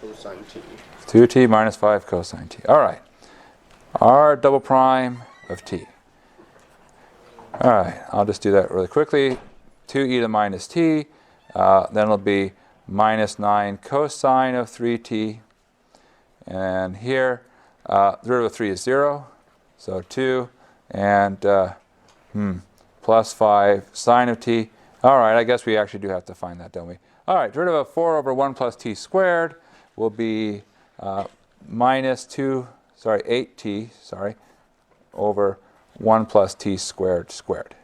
cosine t. 2t minus 5 cosine t. All right. R double prime of t. All right, I'll just do that really quickly. 2e to the minus t. Then it'll be minus 9 cosine of 3t. And here, the root of 3 is 0. So 2 and plus 5 sine of t. All right, I guess we actually do have to find that, don't we? All right, the root of 4 over 1 plus t squared will be minus 8t, over 1 plus t squared squared.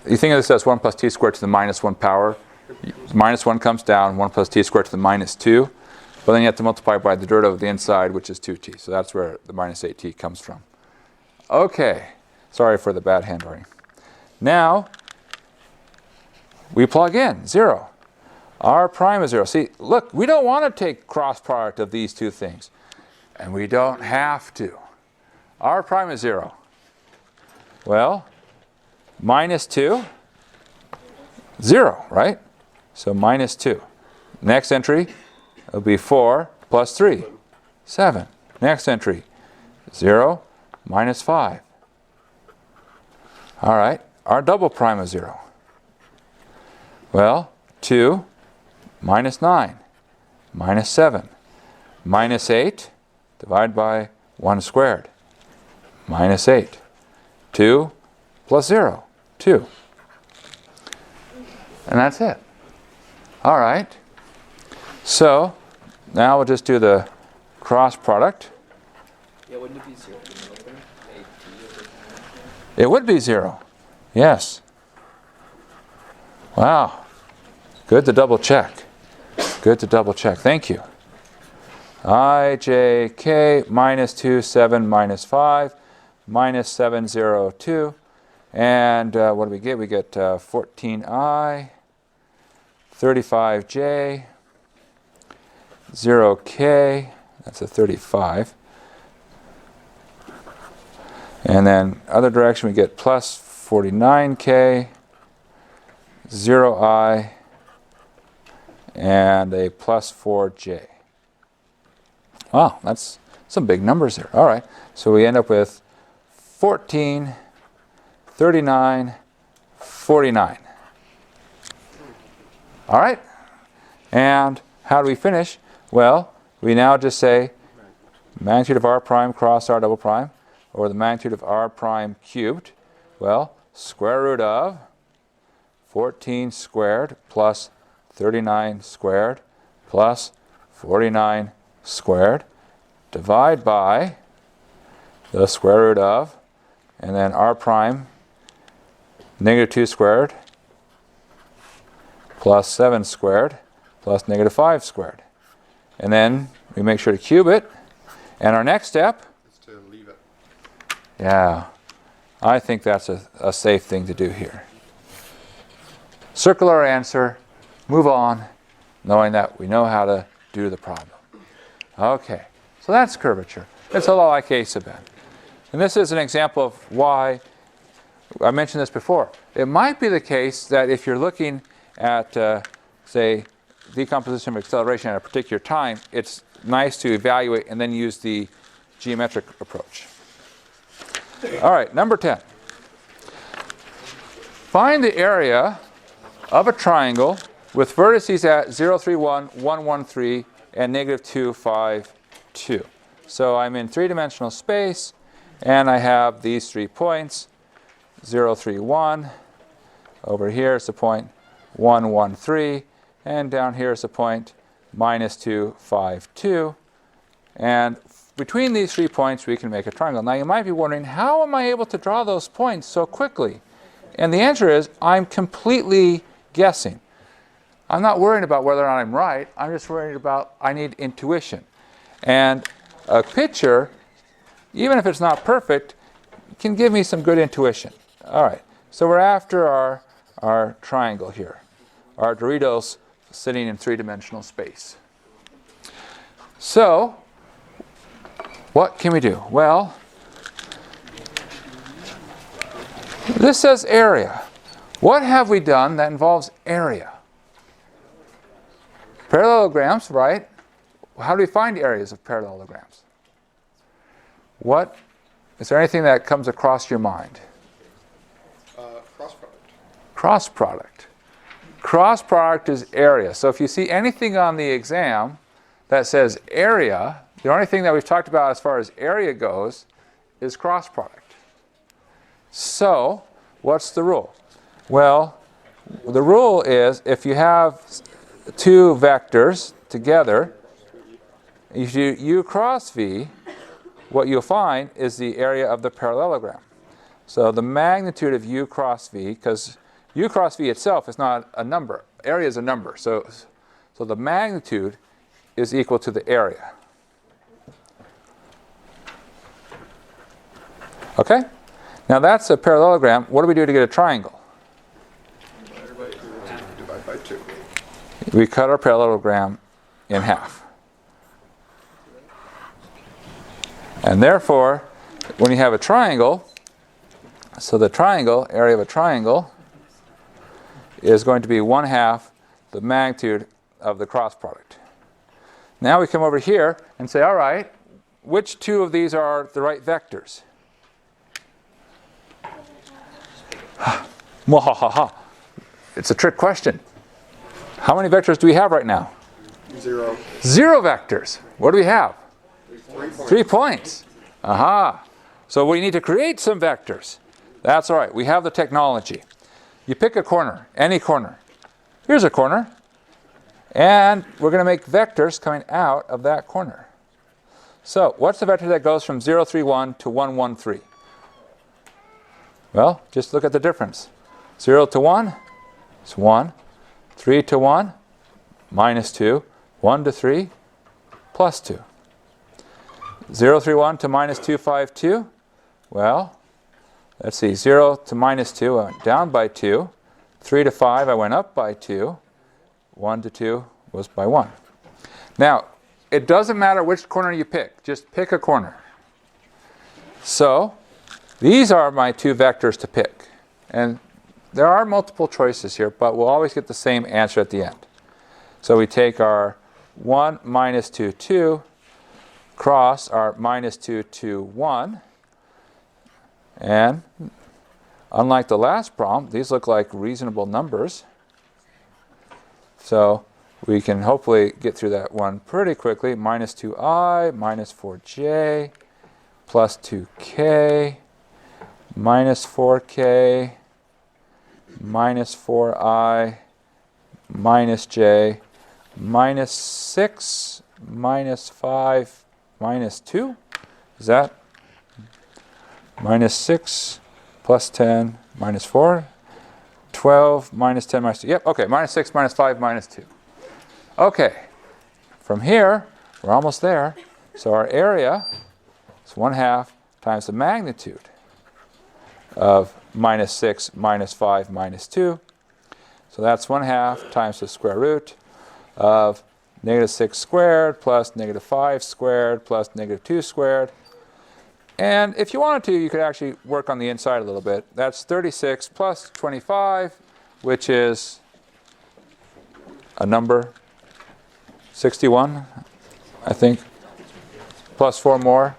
You think of this as 1 plus t squared to the minus 1 power. Minus 1 comes down, 1 plus t squared to the minus 2. But then you have to multiply by the derivative of the inside, which is 2t. So that's where the minus 8t comes from. Okay. Sorry for the bad handwriting. Now, we plug in 0. R prime is 0. See, look, we don't want to take cross product of these two things. And we don't have to. R prime is 0. Well, minus 2 0, right? So minus 2. Next entry will be 4 plus 3, 7. Next entry, 0 minus 5. All right, our double prime is 0. Well, 2 minus 9, minus 7, minus 8, divided by 1 squared, minus 8. 2 plus 0, 2. And that's it. All right. So now we'll just do the cross product. Yeah, wouldn't it be 0 in the middle there? It would be 0. Yes. Wow. Good to double check. Good to double check. Thank you. I, J, K, minus 2, 7, minus 5, minus 7, 0, 2. And what do we get? We get 14I, 35J, 0K, that's a 35. And then other direction we get plus 49K, 0I, and a plus 4J. Wow, that's some big numbers there. All right, so we end up with 14, 39, 49. All right, and how do we finish? Well, we now just say magnitude of r prime cross r double prime, or the magnitude of r prime cubed. Well, square root of 14 squared plus 39 squared plus 49 squared, divide by the square root of, and then r prime negative 2 squared plus 7 squared plus negative 5 squared. And then we make sure to cube it. And our next step, Is to leave it. yeah, I think that's a safe thing to do here. Circle our answer, move on, knowing that we know how to do the problem. Okay, so that's curvature. It's a lot like a sub n. And this is an example of why, I mentioned this before. It might be the case that if you're looking at, say, decomposition of acceleration at a particular time, it's nice to evaluate and then use the geometric approach. All right, number 10. Find the area of a triangle with vertices at 0, 3, 1, 1, 1, 3, and negative 2, 5, 2. So I'm in three-dimensional space, and I have these 3 points, 0, 3, 1. Over here is the point 1, 1, 3. And down here is the point minus 2, 5, 2. And between these 3 points, we can make a triangle. Now, you might be wondering, how am I able to draw those points so quickly? And the answer is, I'm completely guessing. I'm not worried about whether or not I'm right. I'm just worried about, I need intuition. And a picture, even if it's not perfect, can give me some good intuition. All right, so we're after our triangle here. Our Doritos sitting in three-dimensional space. So, what can we do? Well, this says area. What have we done that involves area? Parallelograms, right? How do we find areas of parallelograms? What? Is there anything that comes across your mind? Cross product. Cross product. Cross product is area. So if you see anything on the exam that says area, the only thing that we've talked about as far as area goes is cross product. So what's the rule? Well, the rule is if you have 2 vectors together, if you U cross V, what you'll find is the area of the parallelogram. So the magnitude of U cross V, because U cross V itself is not a number. Area is a number. So the magnitude is equal to the area. Okay? Now that's a parallelogram. What do we do to get a triangle? Divide by 2. We cut our parallelogram in half. And therefore, when you have a triangle, so the triangle, area of a triangle, is going to be 1/2 the magnitude of the cross product. Now we come over here and say, all right, which two of these are the right vectors? Mwahaha. It's a trick question. How many vectors do we have right now? 0. 0 vectors. What do we have? 3 points. 3 points. Aha. So we need to create some vectors. That's all right. We have the technology. You pick a corner, any corner. Here's a corner. And we're going to make vectors coming out of that corner. So what's the vector that goes from 0, 3, 1 to 1, 1, 3? Well, just look at the difference. 0 to 1 is 1. 3 to 1, minus 2. 1 to 3, plus 2. 0, 3, 1 to minus 2, 5, 2. Well, let's see. 0 to minus 2, I went down by 2. 3 to 5, I went up by 2. 1 to 2 was by 1. Now, it doesn't matter which corner you pick. Just pick a corner. So, these are my 2 vectors to pick. And there are multiple choices here, but we'll always get the same answer at the end. So we take our 1, minus 2, 2, cross our minus 2, 2, 1. And unlike the last problem, these look like reasonable numbers. So we can hopefully get through that one pretty quickly. Minus 2i, minus 4j, plus 2k, minus 4k, minus 4i, minus j, minus 6, minus 5, minus 2. Is that? Minus 6, plus 10, minus 4, 12, minus 10, minus 2. Yep, okay, minus 6, minus 5, minus 2. Okay, from here, we're almost there. So our area is 1/2 times the magnitude of minus 6, minus 5, minus 2. So that's 1/2 times the square root of negative 6 squared plus negative 5 squared plus negative 2 squared. And if you wanted to, you could actually work on the inside a little bit. That's 36 plus 25, which is a number, 61, I think, plus 4 more.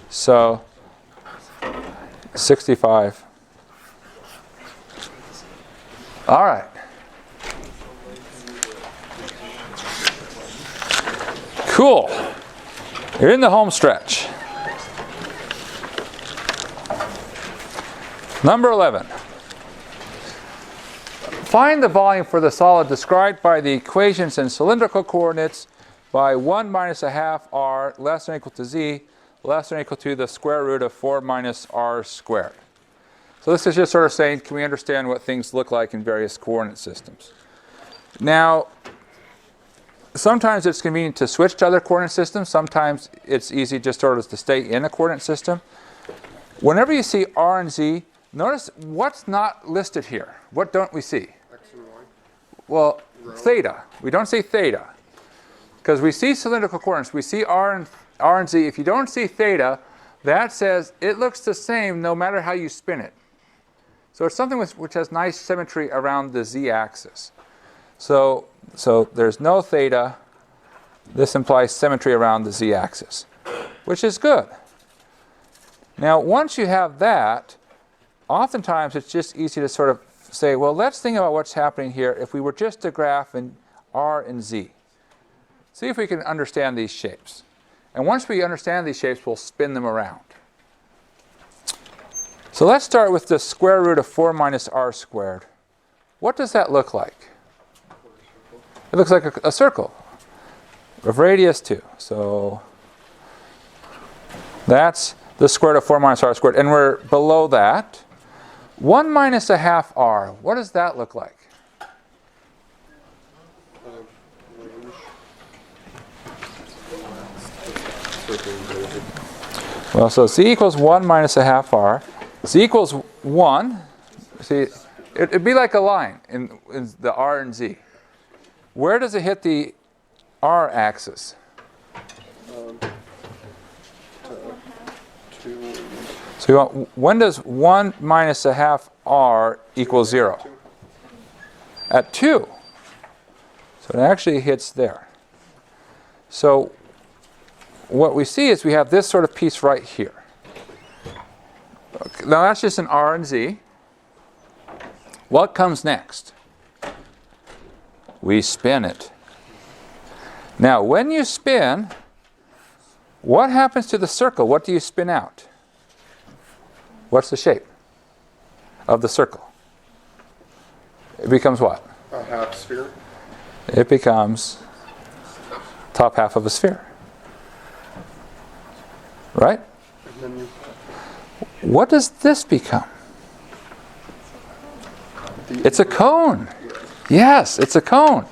So 65. All right. Cool. You're in the home stretch. Number 11. Find the volume for the solid described by the equations in cylindrical coordinates by 1 minus 1/2 r less than or equal to z less than or equal to the square root of 4 minus r squared. So this is just sort of saying, can we understand what things look like in various coordinate systems? Now, sometimes it's convenient to switch to other coordinate systems. Sometimes it's easy just sort of to stay in a coordinate system. Whenever you see r and z, notice what's not listed here. What don't we see? X and Y. Well, theta. We don't see theta. Because we see cylindrical coordinates. We see r and z. If you don't see theta, that says it looks the same no matter how you spin it. So it's something which has nice symmetry around the z-axis. So there's no theta. This implies symmetry around the z-axis, which is good. Now, once you have that, oftentimes it's just easy to sort of say, well, let's think about what's happening here if we were just to graph in r and z. See if we can understand these shapes. And once we understand these shapes, we'll spin them around. So let's start with the square root of 4 minus r squared. What does that look like? It looks like a circle of radius 2. So that's the square root of 4 minus r squared. And we're below that. 1 minus 1/2 r. What does that look like? Well, so z equals 1 minus 1/2 r. Z equals 1. See, it'd be like a line in the r and z. Where does it hit the r axis? So you want, when does 1 minus 1/2 r equal 0? at 2. So it actually hits there. So what we see is we have this sort of piece right here. Okay, now that's just an R and Z. What comes next? We spin it. Now when you spin, what happens to the circle? What do you spin out? What's the shape of the circle? It becomes what? A half sphere. It becomes top half of a sphere. Right? And then you What does this become? It's a cone. Yes, it's a cone.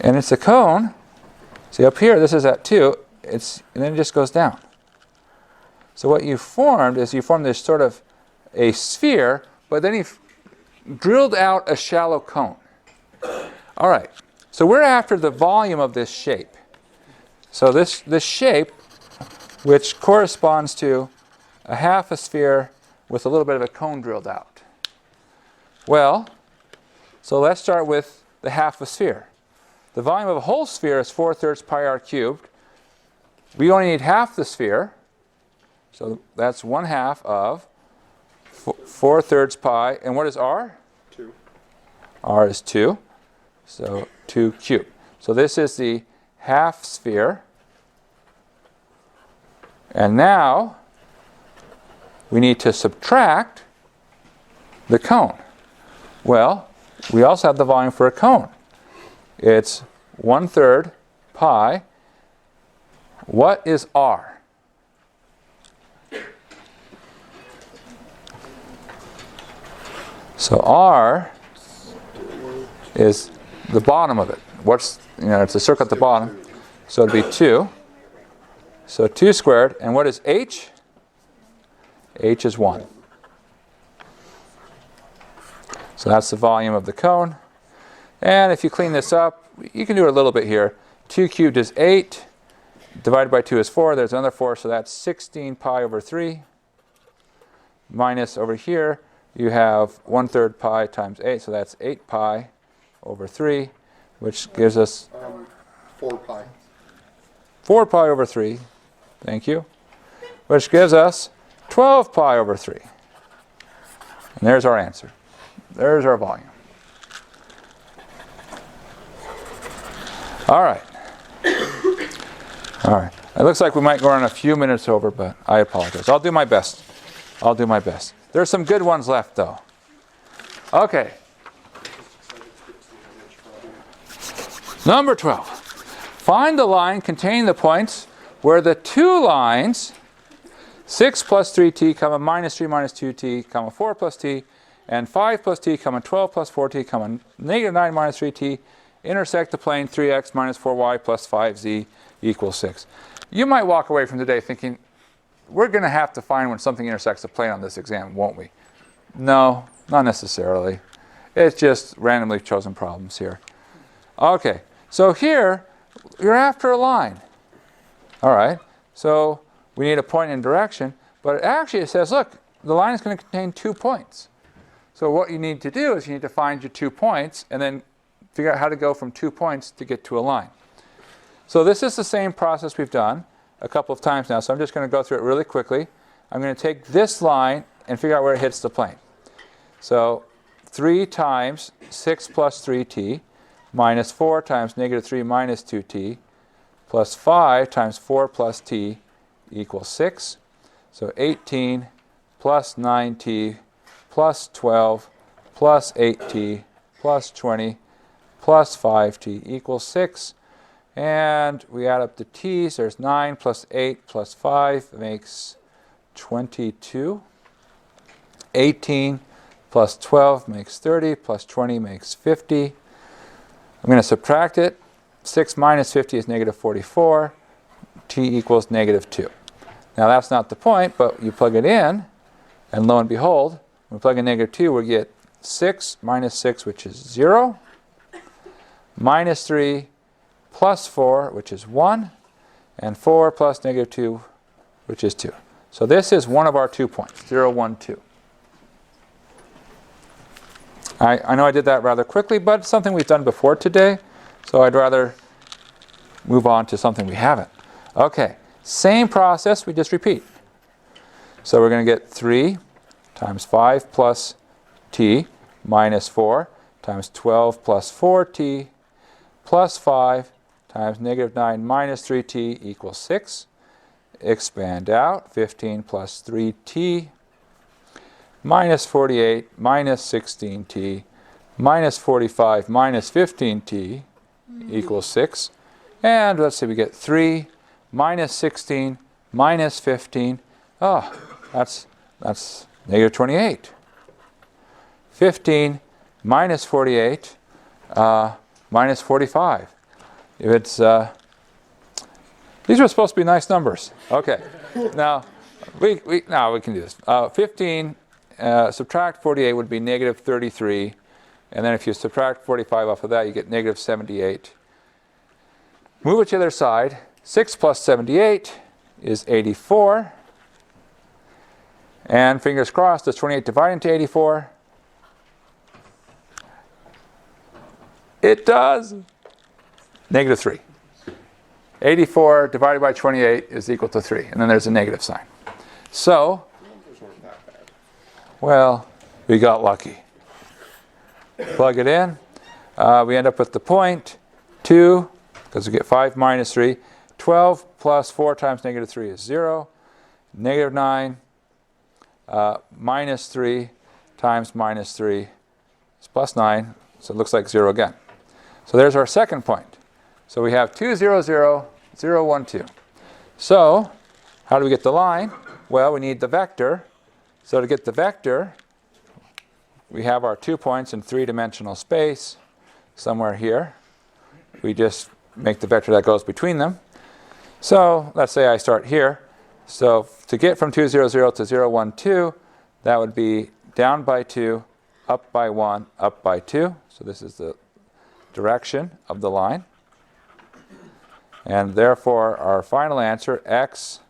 And it's a cone. See up here, this is at 2. And then it just goes down. So what you formed is you formed this sort of a sphere, but then you've drilled out a shallow cone. All right. So we're after the volume of this shape. So this shape, which corresponds to a half a sphere with a little bit of a cone drilled out. Well, so let's start with the half a sphere. The volume of a whole sphere is 4/3 pi r cubed. We only need half the sphere. So that's 1/2 of 4/3 pi. And what is r? 2. R is 2. So 2 cubed. So this is the half sphere. And now we need to subtract the cone. Well, we also have the volume for a cone. It's 1/3 pi. What is r? So r is the bottom of it. It's a circle at the bottom. So it'd be 2. So 2 squared. And what is h? H is 1. So that's the volume of the cone. And if you clean this up, you can do it a little bit here. 2 cubed is 8. Divided by 2 is 4. There's another 4, so that's 16 pi over 3. Minus over here, you have 1/3 pi times 8, so that's 8 pi over 3, which gives us 4 pi. 4 pi over 3. Thank you. Which gives us 12 pi over 3. And there's our answer. There's our volume. All right. All right. It looks like we might go on a few minutes over, but I apologize. I'll do my best. I'll do my best. There's some good ones left, though. Okay. Number 12. Find the line containing the points where the two lines 6 plus 3t, comma minus 3 minus 2t, comma 4 plus t, and 5 plus t, comma 12 plus 4t, comma negative 9 minus 3t, intersect the plane 3x minus 4y plus 5z equals 6. You might walk away from today thinking, we're going to have to find when something intersects the plane on this exam, won't we? No, not necessarily. It's just randomly chosen problems here. Okay, so here, you're after a line. All right, so we need a point and direction, but actually it says, look, the line is going to contain 2 points. So what you need to do is you need to find your 2 points and then figure out how to go from 2 points to get to a line. So this is the same process we've done a couple of times now, so I'm just going to go through it really quickly. I'm going to take this line and figure out where it hits the plane. So 3 times 6 plus 3t minus 4 times negative 3 minus 2t plus 5 times 4 plus t equals 6. So 18 plus 9t plus 12 plus 8t plus 20 plus 5t equals 6. And we add up the t's. There's 9 plus 8 plus 5 makes 22. 18 plus 12 makes 30 plus 20 makes 50. I'm going to subtract it. 6 minus 50 is negative 44. T equals negative 2. Now that's not the point, but you plug it in, and lo and behold, when we plug in negative 2, we get 6 minus 6, which is 0, minus 3 plus 4, which is 1, and 4 plus negative 2, which is 2. So this is one of our 2 points, 0, 1, 2. I know I did that rather quickly, but it's something we've done before today, so I'd rather move on to something we haven't. Okay, same process, we just repeat. So we're going to get 3 times 5 plus t minus 4 times 12 plus 4t plus 5 times negative 9 minus 3t equals 6. Expand out, 15 plus 3t minus 48 minus 16t minus 45 minus 15t equals 6. And let's see, we get 3 minus 16 minus 15. Oh, that's negative 28. 15 minus 48 minus 45. If it's these are supposed to be nice numbers. Okay, now we can do this. 15 subtract 48 would be negative 33, and then if you subtract 45 off of that, you get negative 78. Move it to the other side. 6 plus 78 is 84. And fingers crossed, does 28 divide into 84? It does. Negative 3. 84 divided by 28 is equal to 3. And then there's a negative sign. So, Numbers weren't that bad. well, we got lucky. Plug it in. We end up with the point 2, because we get 5 minus 3. 12 plus 4 times negative 3 is 0. Negative 9 minus 3 times minus 3 is plus 9. So it looks like 0 again. So there's our second point. So we have 2, 0, 0, 0, 1, 2. So how do we get the line? Well, we need the vector. So to get the vector, we have our 2 points in 3-dimensional space somewhere here. We just make the vector that goes between them. So let's say I start here. So to get from 2, 0, 0 to 0, 1, 2, that would be down by 2, up by 1, up by 2. So this is the direction of the line. And therefore, our final answer, x,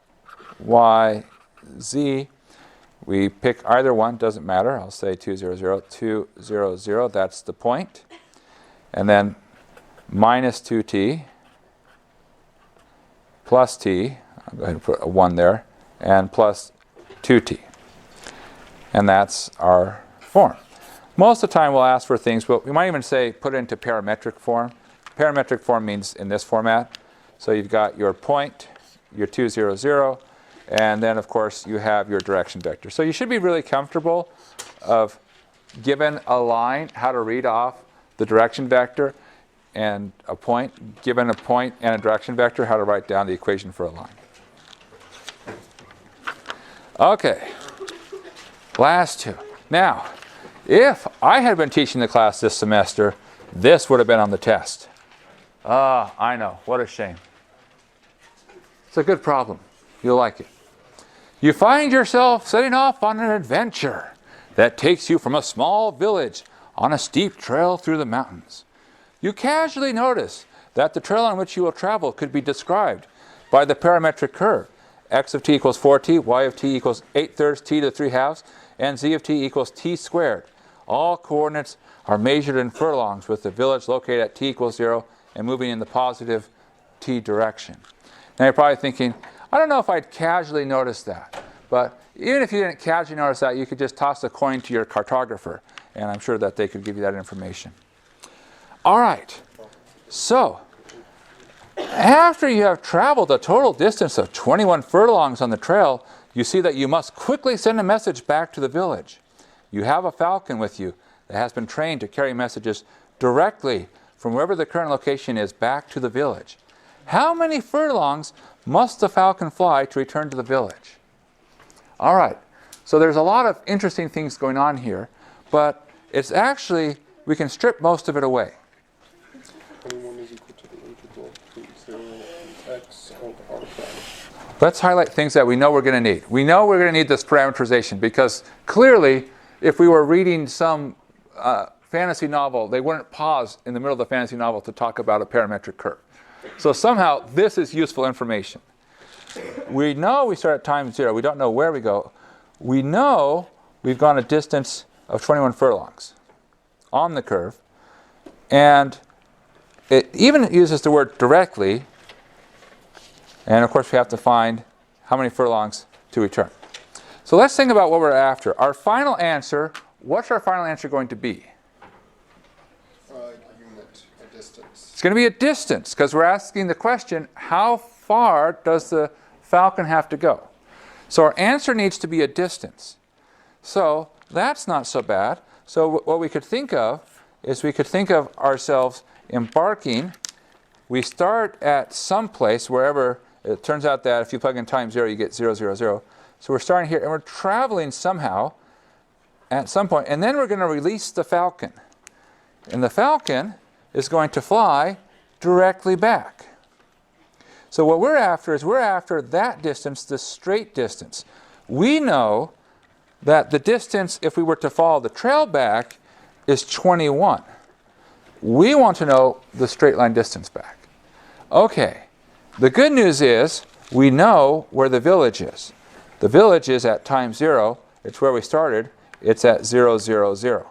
y, z, we pick either one, doesn't matter. I'll say 2, 0, 0, 2, 0, 0, that's the point. And then minus 2t plus t, I'll go ahead and put a 1 there, and plus 2t. And that's our form. Most of the time we'll ask for things, but we might even say put it into parametric form. Parametric form means in this format. So you've got your point, your 2, 0, 0, and then of course you have your direction vector. So you should be really comfortable of, given a line, how to read off the direction vector, and a point, given a point and a direction vector, how to write down the equation for a line. Okay, last two. Now, if I had been teaching the class this semester, this would have been on the test. Ah, I know, what a shame. It's a good problem. You'll like it. You find yourself setting off on an adventure that takes you from a small village on a steep trail through the mountains. You casually notice that the trail on which you will travel could be described by the parametric curve. X of t equals 4t, y of t equals 8/3 t to the 3/2, and z of t equals t squared. All coordinates are measured in furlongs with the village located at t equals 0 and moving in the positive t direction. Now you're probably thinking, I don't know if I'd casually notice that. But even if you didn't casually notice that, you could just toss a coin to your cartographer, and I'm sure that they could give you that information. All right, so after you have traveled a total distance of 21 furlongs on the trail, you see that you must quickly send a message back to the village. You have a falcon with you that has been trained to carry messages directly from wherever the current location is back to the village. How many furlongs must the falcon fly to return to the village? All right, so there's a lot of interesting things going on here, but it's actually, we can strip most of it away. 21 is equal to the integral between 0 and x of r prime. Let's highlight things that we know we're going to need. We know we're going to need this parameterization because clearly, if we were reading some fantasy novel, they wouldn't pause in the middle of the fantasy novel to talk about a parametric curve. So somehow, this is useful information. We know we start at time 0. We don't know where we go. We know we've gone a distance of 21 furlongs. on the curve. And it even uses the word directly. And of course we have to find how many furlongs to return. So let's think about what we're after. Our final answer, what's our final answer going to be? Unit, a distance. It's going to be a distance, because we're asking the question, how far does the falcon have to go? So our answer needs to be a distance. So that's not so bad. So what we could think of is we could think of ourselves embarking. We start at some place, wherever. It turns out that if you plug in times 0, you get 0, 0, 0. So we're starting here, and we're traveling somehow at some point. And then we're going to release the falcon. And the falcon is going to fly directly back. So what we're after is we're after that distance, the straight distance. We know that the distance, if we were to follow the trail back, is 21. We want to know the straight line distance back. Okay. The good news is we know where the village is. The village is at time 0. It's where we started. It's at 0, 0, 0.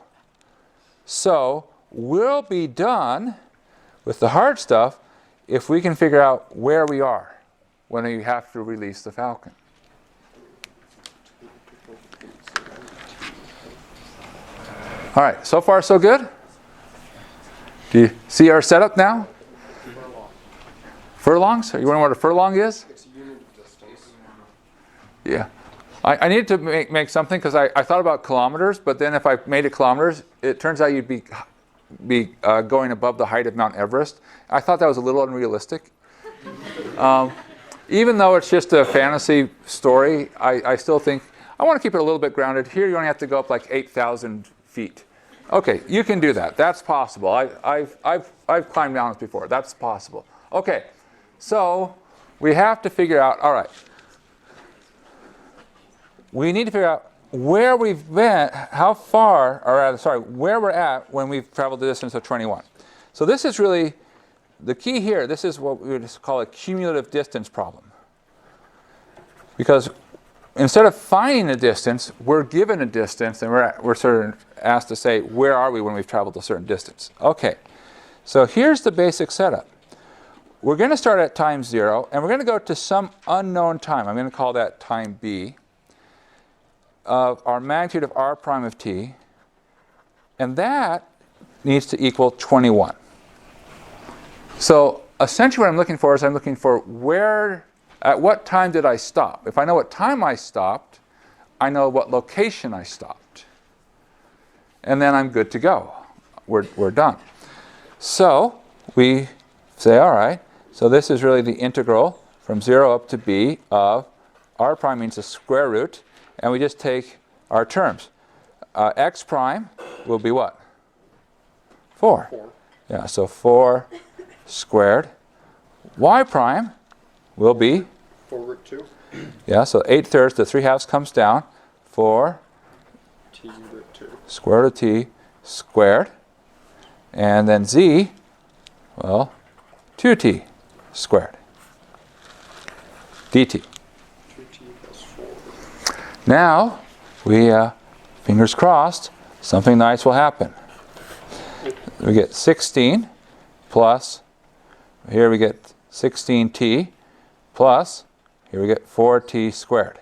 So we'll be done with the hard stuff if we can figure out where we are when we have to release the falcon. All right, so far so good? Do you see our setup now? Furlongs? You want to know what a furlong is? It's a unit of distance. Yeah. I needed to make something because I thought about kilometers, but then if I made it kilometers, it turns out you'd be going above the height of Mount Everest. I thought that was a little unrealistic. Even though it's just a fantasy story, I still think I want to keep it a little bit grounded. Here you only have to go up like 8,000 feet. Okay, you can do that. That's possible. I've climbed mountains before. That's possible. Okay, so we have to figure out, all right, we need to figure out where we've been, how far, or rather, sorry, where we're at when we've traveled the distance of 21. So this is really the key here. This is what we would call a cumulative distance problem. Because instead of finding a distance, we're given a distance, and we're sort of asked to say, where are we when we've traveled a certain distance? Okay, so here's the basic setup. We're going to start at time 0, and we're going to go to some unknown time. I'm going to call that time b, of our magnitude of r prime of t, and that needs to equal 21. So essentially what I'm looking for is I'm looking for at what time did I stop? If I know what time I stopped, I know what location I stopped. And then I'm good to go. We're done. So we say, all right, so this is really the integral from 0 up to b of r prime means the square root, and we just take our terms. X prime will be what? 4. 4. Yeah, so 4 squared. Y prime will be? 4 root 2. Yeah, so 8/3, the 3/2 comes down. 4 T root 2. square root of t squared. And then z, well, 2t squared. dt. 2t plus 4. Now, we, fingers crossed, something nice will happen. We get 16 plus, here we get 16t plus, here we get 4t squared.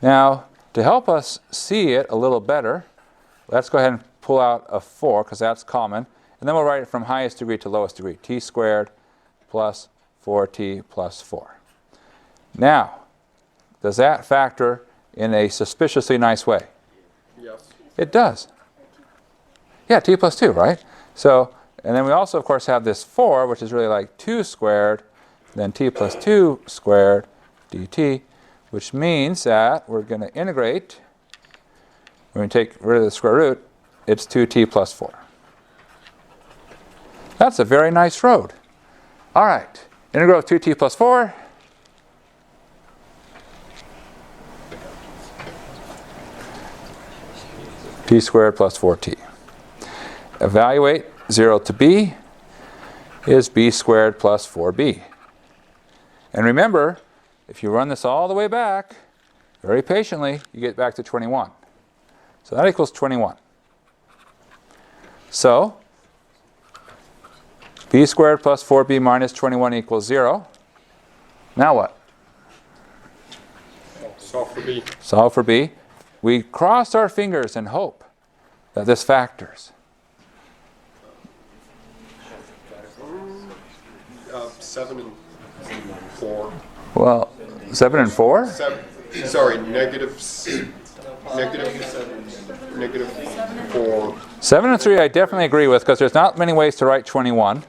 Now, to help us see it a little better, let's go ahead and pull out a 4, because that's common, and then we'll write it from highest degree to lowest degree. T squared plus 4t plus 4. Now, does that factor in a suspiciously nice way? Yes. It does. Yeah, t plus 2, right? So, and then we also, of course, have this 4, which is really like 2 squared, then t plus 2 squared dt, which means that we're going to integrate. When we take rid of the square root, it's 2t plus 4. That's a very nice road. All right, integral of 2t plus 4. T squared plus 4t. Evaluate 0 to b is b squared plus 4b. And remember, if you run this all the way back, very patiently, you get back to 21. So that equals 21. So, b squared plus 4b minus 21 equals 0. Now what? Solve for B. Solve for b. We cross our fingers and hope that this factors. 7 and 4. Well, 7 and 4? Sorry, negative 4. 7 and 3 I definitely agree with, because there's not many ways to write 21.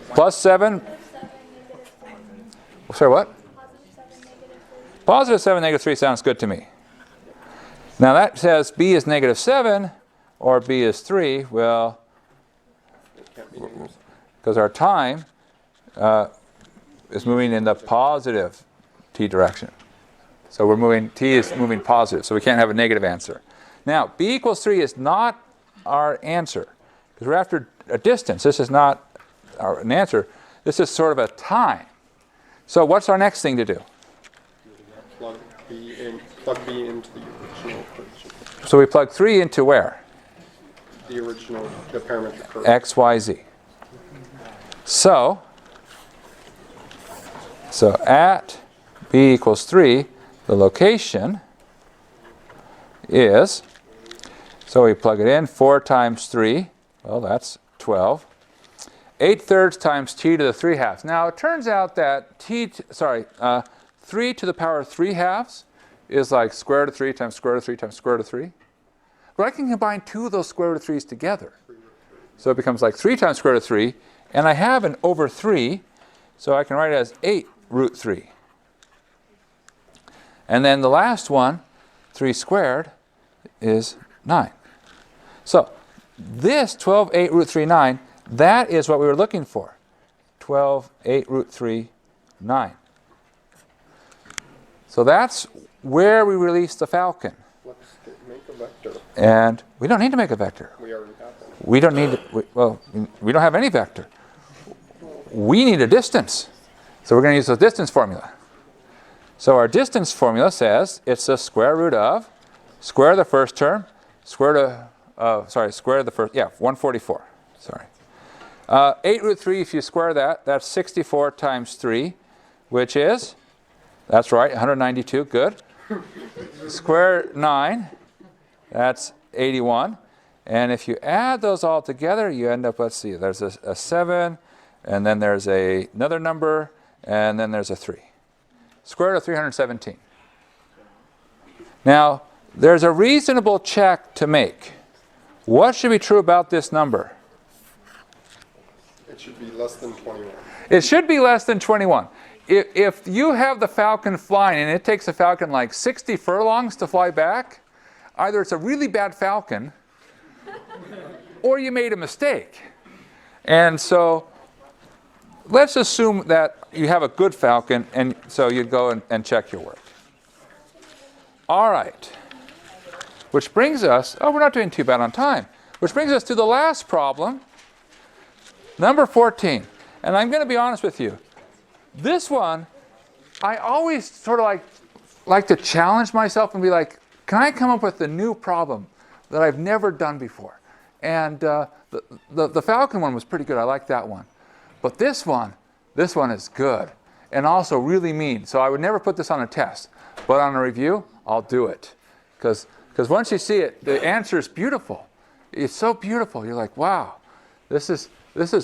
Plus 7. Sorry, what? Positive 7, negative 3 sounds good to me. Now that says b is negative 7 or b is 3. Well, because our time is moving in the positive t direction. So we're moving, t is moving positive, so we can't have a negative answer. Now, b equals 3 is not our answer, because we're after a distance. This is not an answer. This is sort of a time. So what's our next thing to do? Plug B into the original equation. So we plug 3 into where? The parametric curve. X, Y, Z. So at b equals 3, the location is, so we plug it in, 4 times 3, well, that's 12. 8/3 times t to the 3/2. Now, it turns out that 3 to the power of 3/2 is like square root of 3 times square root of 3 times square root of 3. But I can combine 2 of those square root of 3's together. So it becomes like 3 times square root of 3, and I have an over 3, so I can write it as 8 root 3. And then the last one, 3 squared, is 9. So this 12, 8 root 3, 9, that is what we were looking for. 12, 8 root 3, 9. So that's where we release the falcon. Let's make a vector. And we don't need to make a vector. We already have one. We don't need, we don't have any vector. We need a distance. So we're going to use the distance formula. So our distance formula says it's the square root of square of the first term, square of the first, 144. Sorry. 8 root 3, if you square that, that's 64 times 3, which is, that's right, 192, good. Square 9, that's 81. And if you add those all together, you end up, let's see, there's a 7, and then there's another number, and then there's a 3. Square root of 317. Now, there's a reasonable check to make. What should be true about this number? It should be less than 21. It should be less than 21. If you have the falcon flying and it takes the falcon like 60 furlongs to fly back, either it's a really bad falcon or you made a mistake. And so let's assume that you have a good falcon, and so you'd go and check your work. All right. Which brings us, we're not doing too bad on time. Which brings us to the last problem, number 14. And I'm going to be honest with you. This one, I always sort of like to challenge myself and be like, can I come up with a new problem that I've never done before? And the falcon one was pretty good. I like that one. But this one is good and also really mean. So I would never put this on a test. But on a review, I'll do it. Because once you see it, the answer is beautiful. It's so beautiful. You're like, wow, this is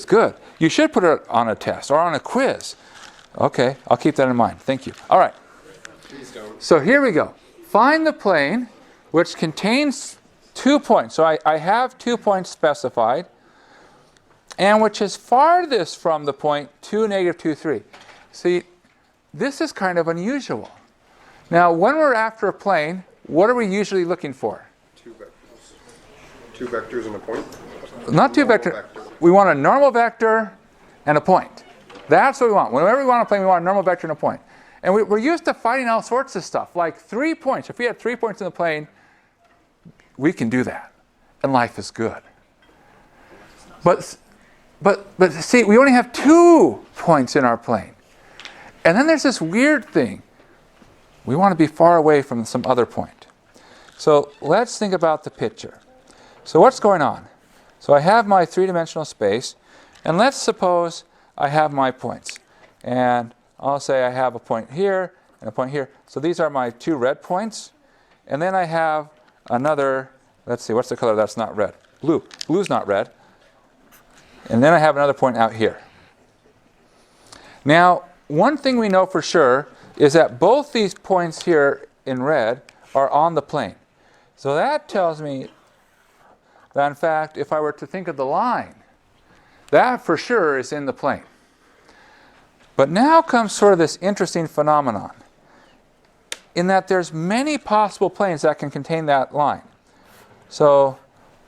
good. You should put it on a test or on a quiz. Okay, I'll keep that in mind. Thank you. All right. Please don't. So here we go. Find the plane which contains 2 points. So I have 2 points specified, and which is farthest from the point 2, negative 2, 3. See, this is kind of unusual. Now, when we're after a plane, what are we usually looking for? 2 vectors. 2 vectors and a point? Not 2 Normal vector. We want a normal vector and a point. That's what we want. Whenever we want a plane, we want a normal vector and a point. And we're used to fighting all sorts of stuff, like 3 points. If we had 3 points in the plane, we can do that. And life is good. But see, we only have 2 points in our plane. And then there's this weird thing. We want to be far away from some other point. So let's think about the picture. So what's going on? So I have my three-dimensional space, and let's suppose I have my points. And I'll say I have a point here and a point here. So these are my two red points. And then I have another, let's see, what's the color that's not red? Blue. Blue's not red. And then I have another point out here. Now, one thing we know for sure is that both these points here in red are on the plane. So that tells me that, in fact, if I were to think of the line, that for sure is in the plane. But now comes sort of this interesting phenomenon, in that there's many possible planes that can contain that line. So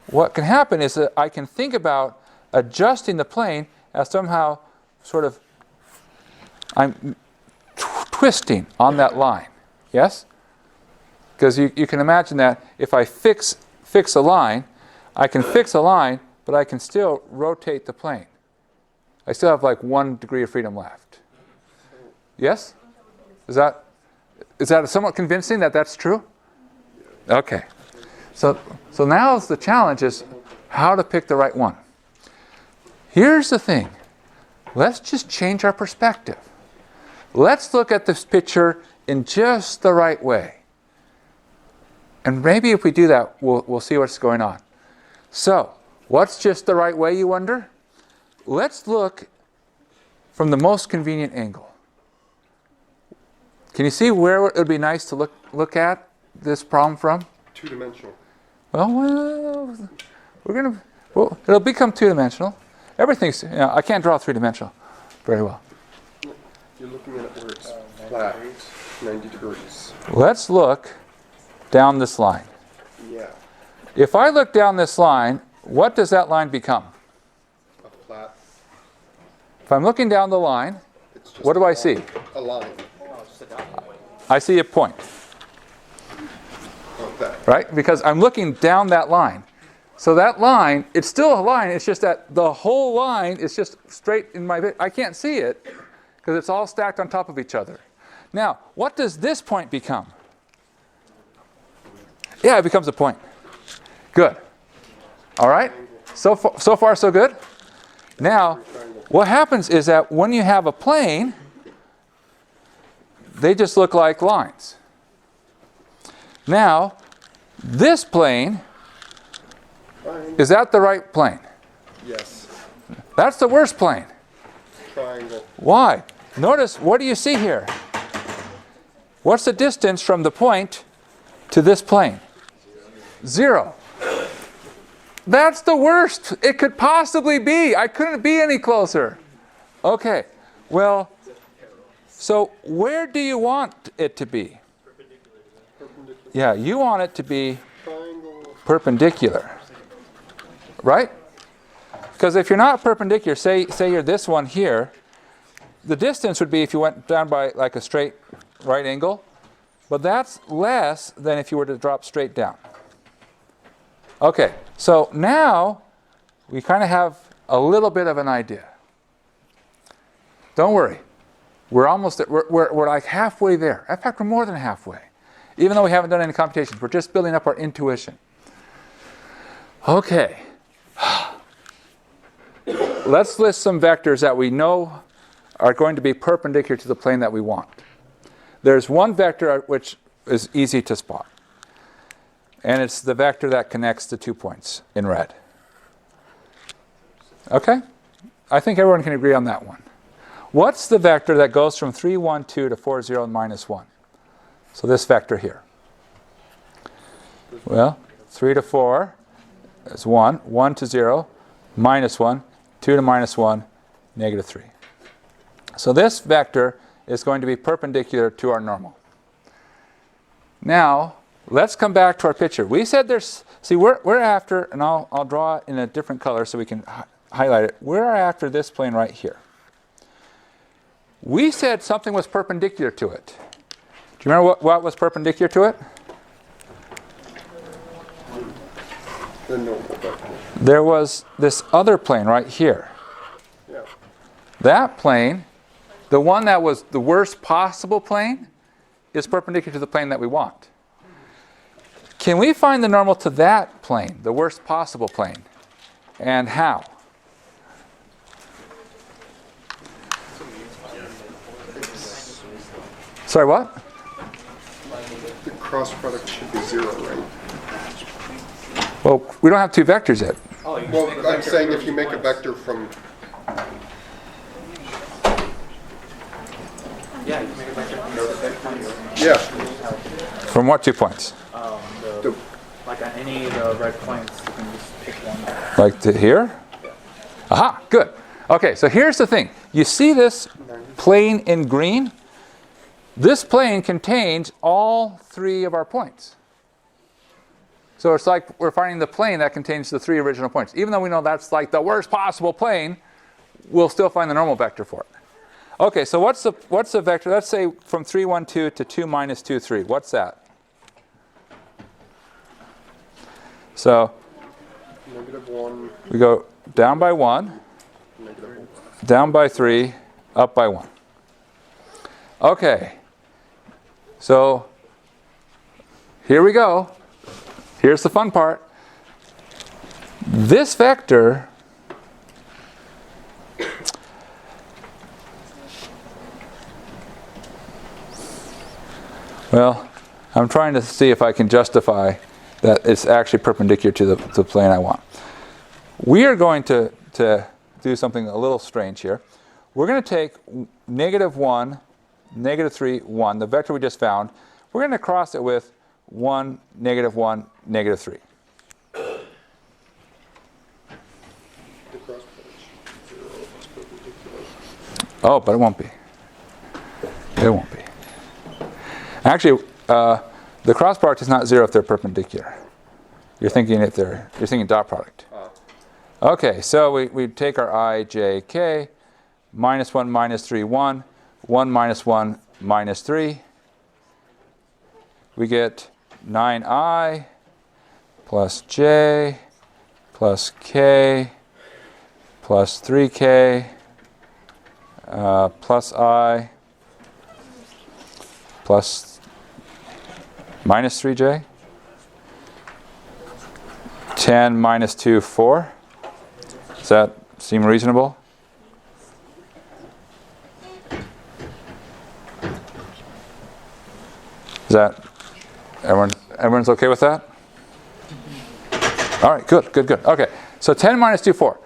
what can happen is that I can think about adjusting the plane as somehow sort of I'm twisting on that line. Yes? Because you can imagine that if I fix a line, I can fix a line, but I can still rotate the plane. I still have like 1 degree of freedom left. Yes? Is that somewhat convincing that that's true? Okay. So now the challenge is how to pick the right one. Here's the thing. Let's just change our perspective. Let's look at this picture in just the right way. And maybe if we do that, we'll see what's going on. So, what's just the right way, you wonder? Let's look from the most convenient angle. Can you see where it would be nice to look at this problem from? Two-dimensional. Well, it'll become two-dimensional. Everything's, I can't draw three-dimensional very well. You're looking at it where it's flat, 90 degrees. Let's look down this line. Yeah, If I look down this line, what does that line become? a flat. If I'm looking down the line, It's just what do I see? A line. I see a point, Like that. right? Because I'm looking down that line. So that line, it's still a line, it's just that the whole line is just straight in my, I can't see it because it's all stacked on top of each other. Now, what does this point become? Yeah, it becomes a point. Good. All right? So far, so good? Now, what happens is that when you have a plane, they just look like lines. Now, this plane, is that the right plane? Yes. That's the worst plane. Triangle. Why? Notice, what do you see here? What's the distance from the point to this plane? 0. That's the worst it could possibly be. I couldn't be any closer. Okay, well, so where do you want it to be? Perpendicular. Yeah, you want it to be Triangle. perpendicular, right? Because if you're not perpendicular, say you're this one here, the distance would be if you went down by like a straight right angle, but that's less than if you were to drop straight down. Okay, so now we kind of have a little bit of an idea. Don't worry, we're almost we're like halfway there. In fact, we're more than halfway, even though we haven't done any computations. We're just building up our intuition. Okay, let's list some vectors that we know are going to be perpendicular to the plane that we want. There's one vector which is easy to spot, and it's the vector that connects the 2 points in red. Okay? I think everyone can agree on that one. What's the vector that goes from 3, 1, 2 to 4, 0, and minus 1? So this vector here. Well, 3 to 4 is 1, 1 to 0, minus 1, 2 to minus 1, negative 3. So this vector is going to be perpendicular to our normal. Now, let's come back to our picture. We said there's, see, we're after, and I'll draw it in a different color so we can highlight it. We're after this plane right here. We said something was perpendicular to it. Do you remember what was perpendicular to it? The normal vector. There was this other plane right here. Yeah. That plane, the one that was the worst possible plane, is perpendicular to the plane that we want. Can we find the normal to that plane, the worst possible plane? And how? Sorry, what? The cross product should be 0, right? Well, we don't have two vectors yet. Oh, you can Well, make a I'm vector saying from if you make a points. vector from, Yeah, you can make a vector from those vectors. yeah, From what 2 points? the, Like on any of the red points, you can just pick one. Like to here? Aha, good. Okay, so here's the thing. You see this plane in green? This plane contains all 3 of our points. So it's like we're finding the plane that contains the 3 original points. Even though we know that's like the worst possible plane, we'll still find the normal vector for it. Okay, so what's the vector? Let's say from 3, 1, 2 to 2, minus 2, 3. What's that? So -1, we go down by 1, -1. down by 3, up by 1. Okay, so here we go. Here's the fun part. This vector well, I'm trying to see if I can justify that it's actually perpendicular to the plane I want. We are going to do something a little strange here. We're going to take -1, -3, 1, the vector we just found. We're going to cross it with 1, -1, -3. The cross product should be 0 if it's perpendicular. Oh, but it won't be. It won't be. Actually, the cross product is not 0 if they're perpendicular. You're thinking dot product. Okay, so we take our I, j, k, -1, -3, 1, 1 minus 1 minus 3. We get 9i plus j plus k plus 3k plus I plus minus 3j. 10 minus 2, 4. Does that seem reasonable? Is that everyone's okay with that? All right, good. Okay, so 10 minus 2, 4.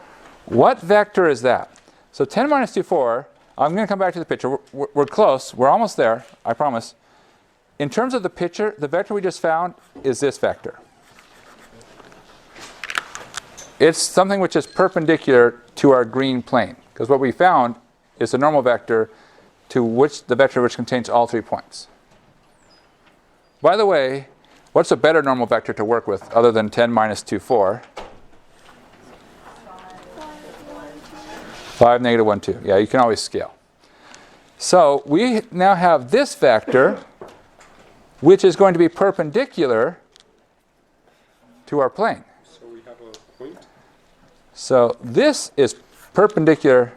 What vector is that? So 10 minus 2, 4, I'm going to come back to the picture. We're close. We're almost there, I promise. In terms of the picture, the vector we just found is this vector. It's something which is perpendicular to our green plane, because what we found is the normal vector to the vector which contains all 3 points. By the way, what's a better normal vector to work with other than 10 minus 2, 4? 5, -1, 2. Yeah, you can always scale. So we now have this vector, which is going to be perpendicular to our plane. So we have a point. So this is perpendicular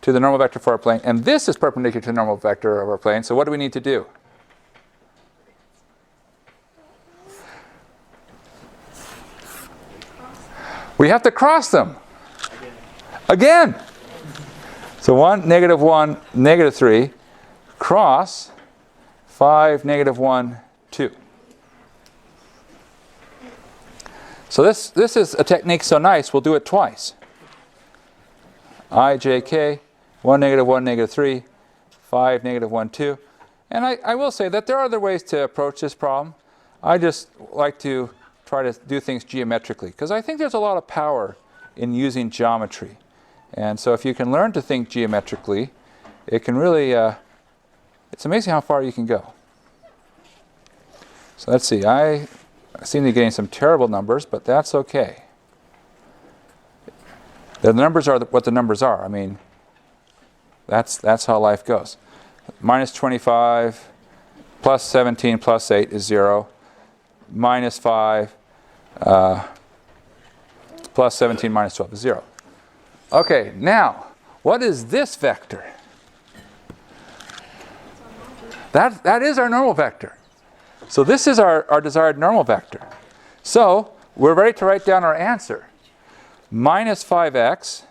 to the normal vector for our plane, and this is perpendicular to the normal vector of our plane. So what do we need to do? We have to cross them. Again. So 1, -1, -3, cross 5, -1, 2. So this is a technique so nice, we'll do it twice. I, j, k, 1, -1, -3, 5, -1, 2. And I will say that there are other ways to approach this problem. I just like to try to do things geometrically, because I think there's a lot of power in using geometry. And so if you can learn to think geometrically, it can really, it's amazing how far you can go. So let's see, I seem to be getting some terrible numbers, but that's okay. The numbers are what the numbers are. I mean, that's how life goes. -25 plus 17 plus 8 is 0. -5 plus 17 minus 12 is 0. Okay, now, what is this vector? That is our normal vector. So this is our desired normal vector. So we're ready to write down our answer. minus 5x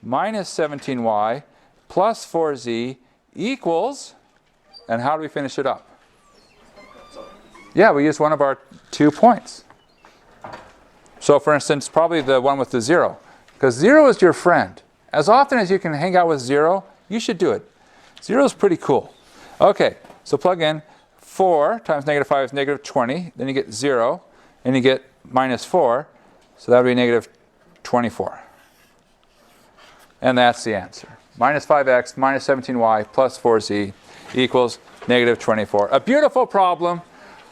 minus 17y plus 4z equals, and how do we finish it up? Yeah, we use one of our 2 points. So for instance, probably the one with the 0, because 0 is your friend. As often as you can hang out with 0, you should do it. 0 is pretty cool. Okay, so plug in 4 times negative 5 is negative 20. Then you get 0, and you get minus 4. So that would be negative 24. And that's the answer. Minus 5x minus 17y plus 4z equals negative 24. A beautiful problem.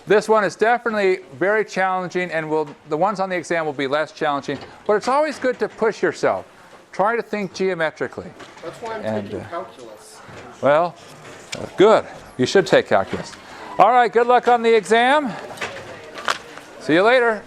This one is definitely very challenging, and the ones on the exam will be less challenging. But it's always good to push yourself. Try to think geometrically. That's why I'm taking calculus. Well, good. You should take calculus. All right, good luck on the exam. See you later.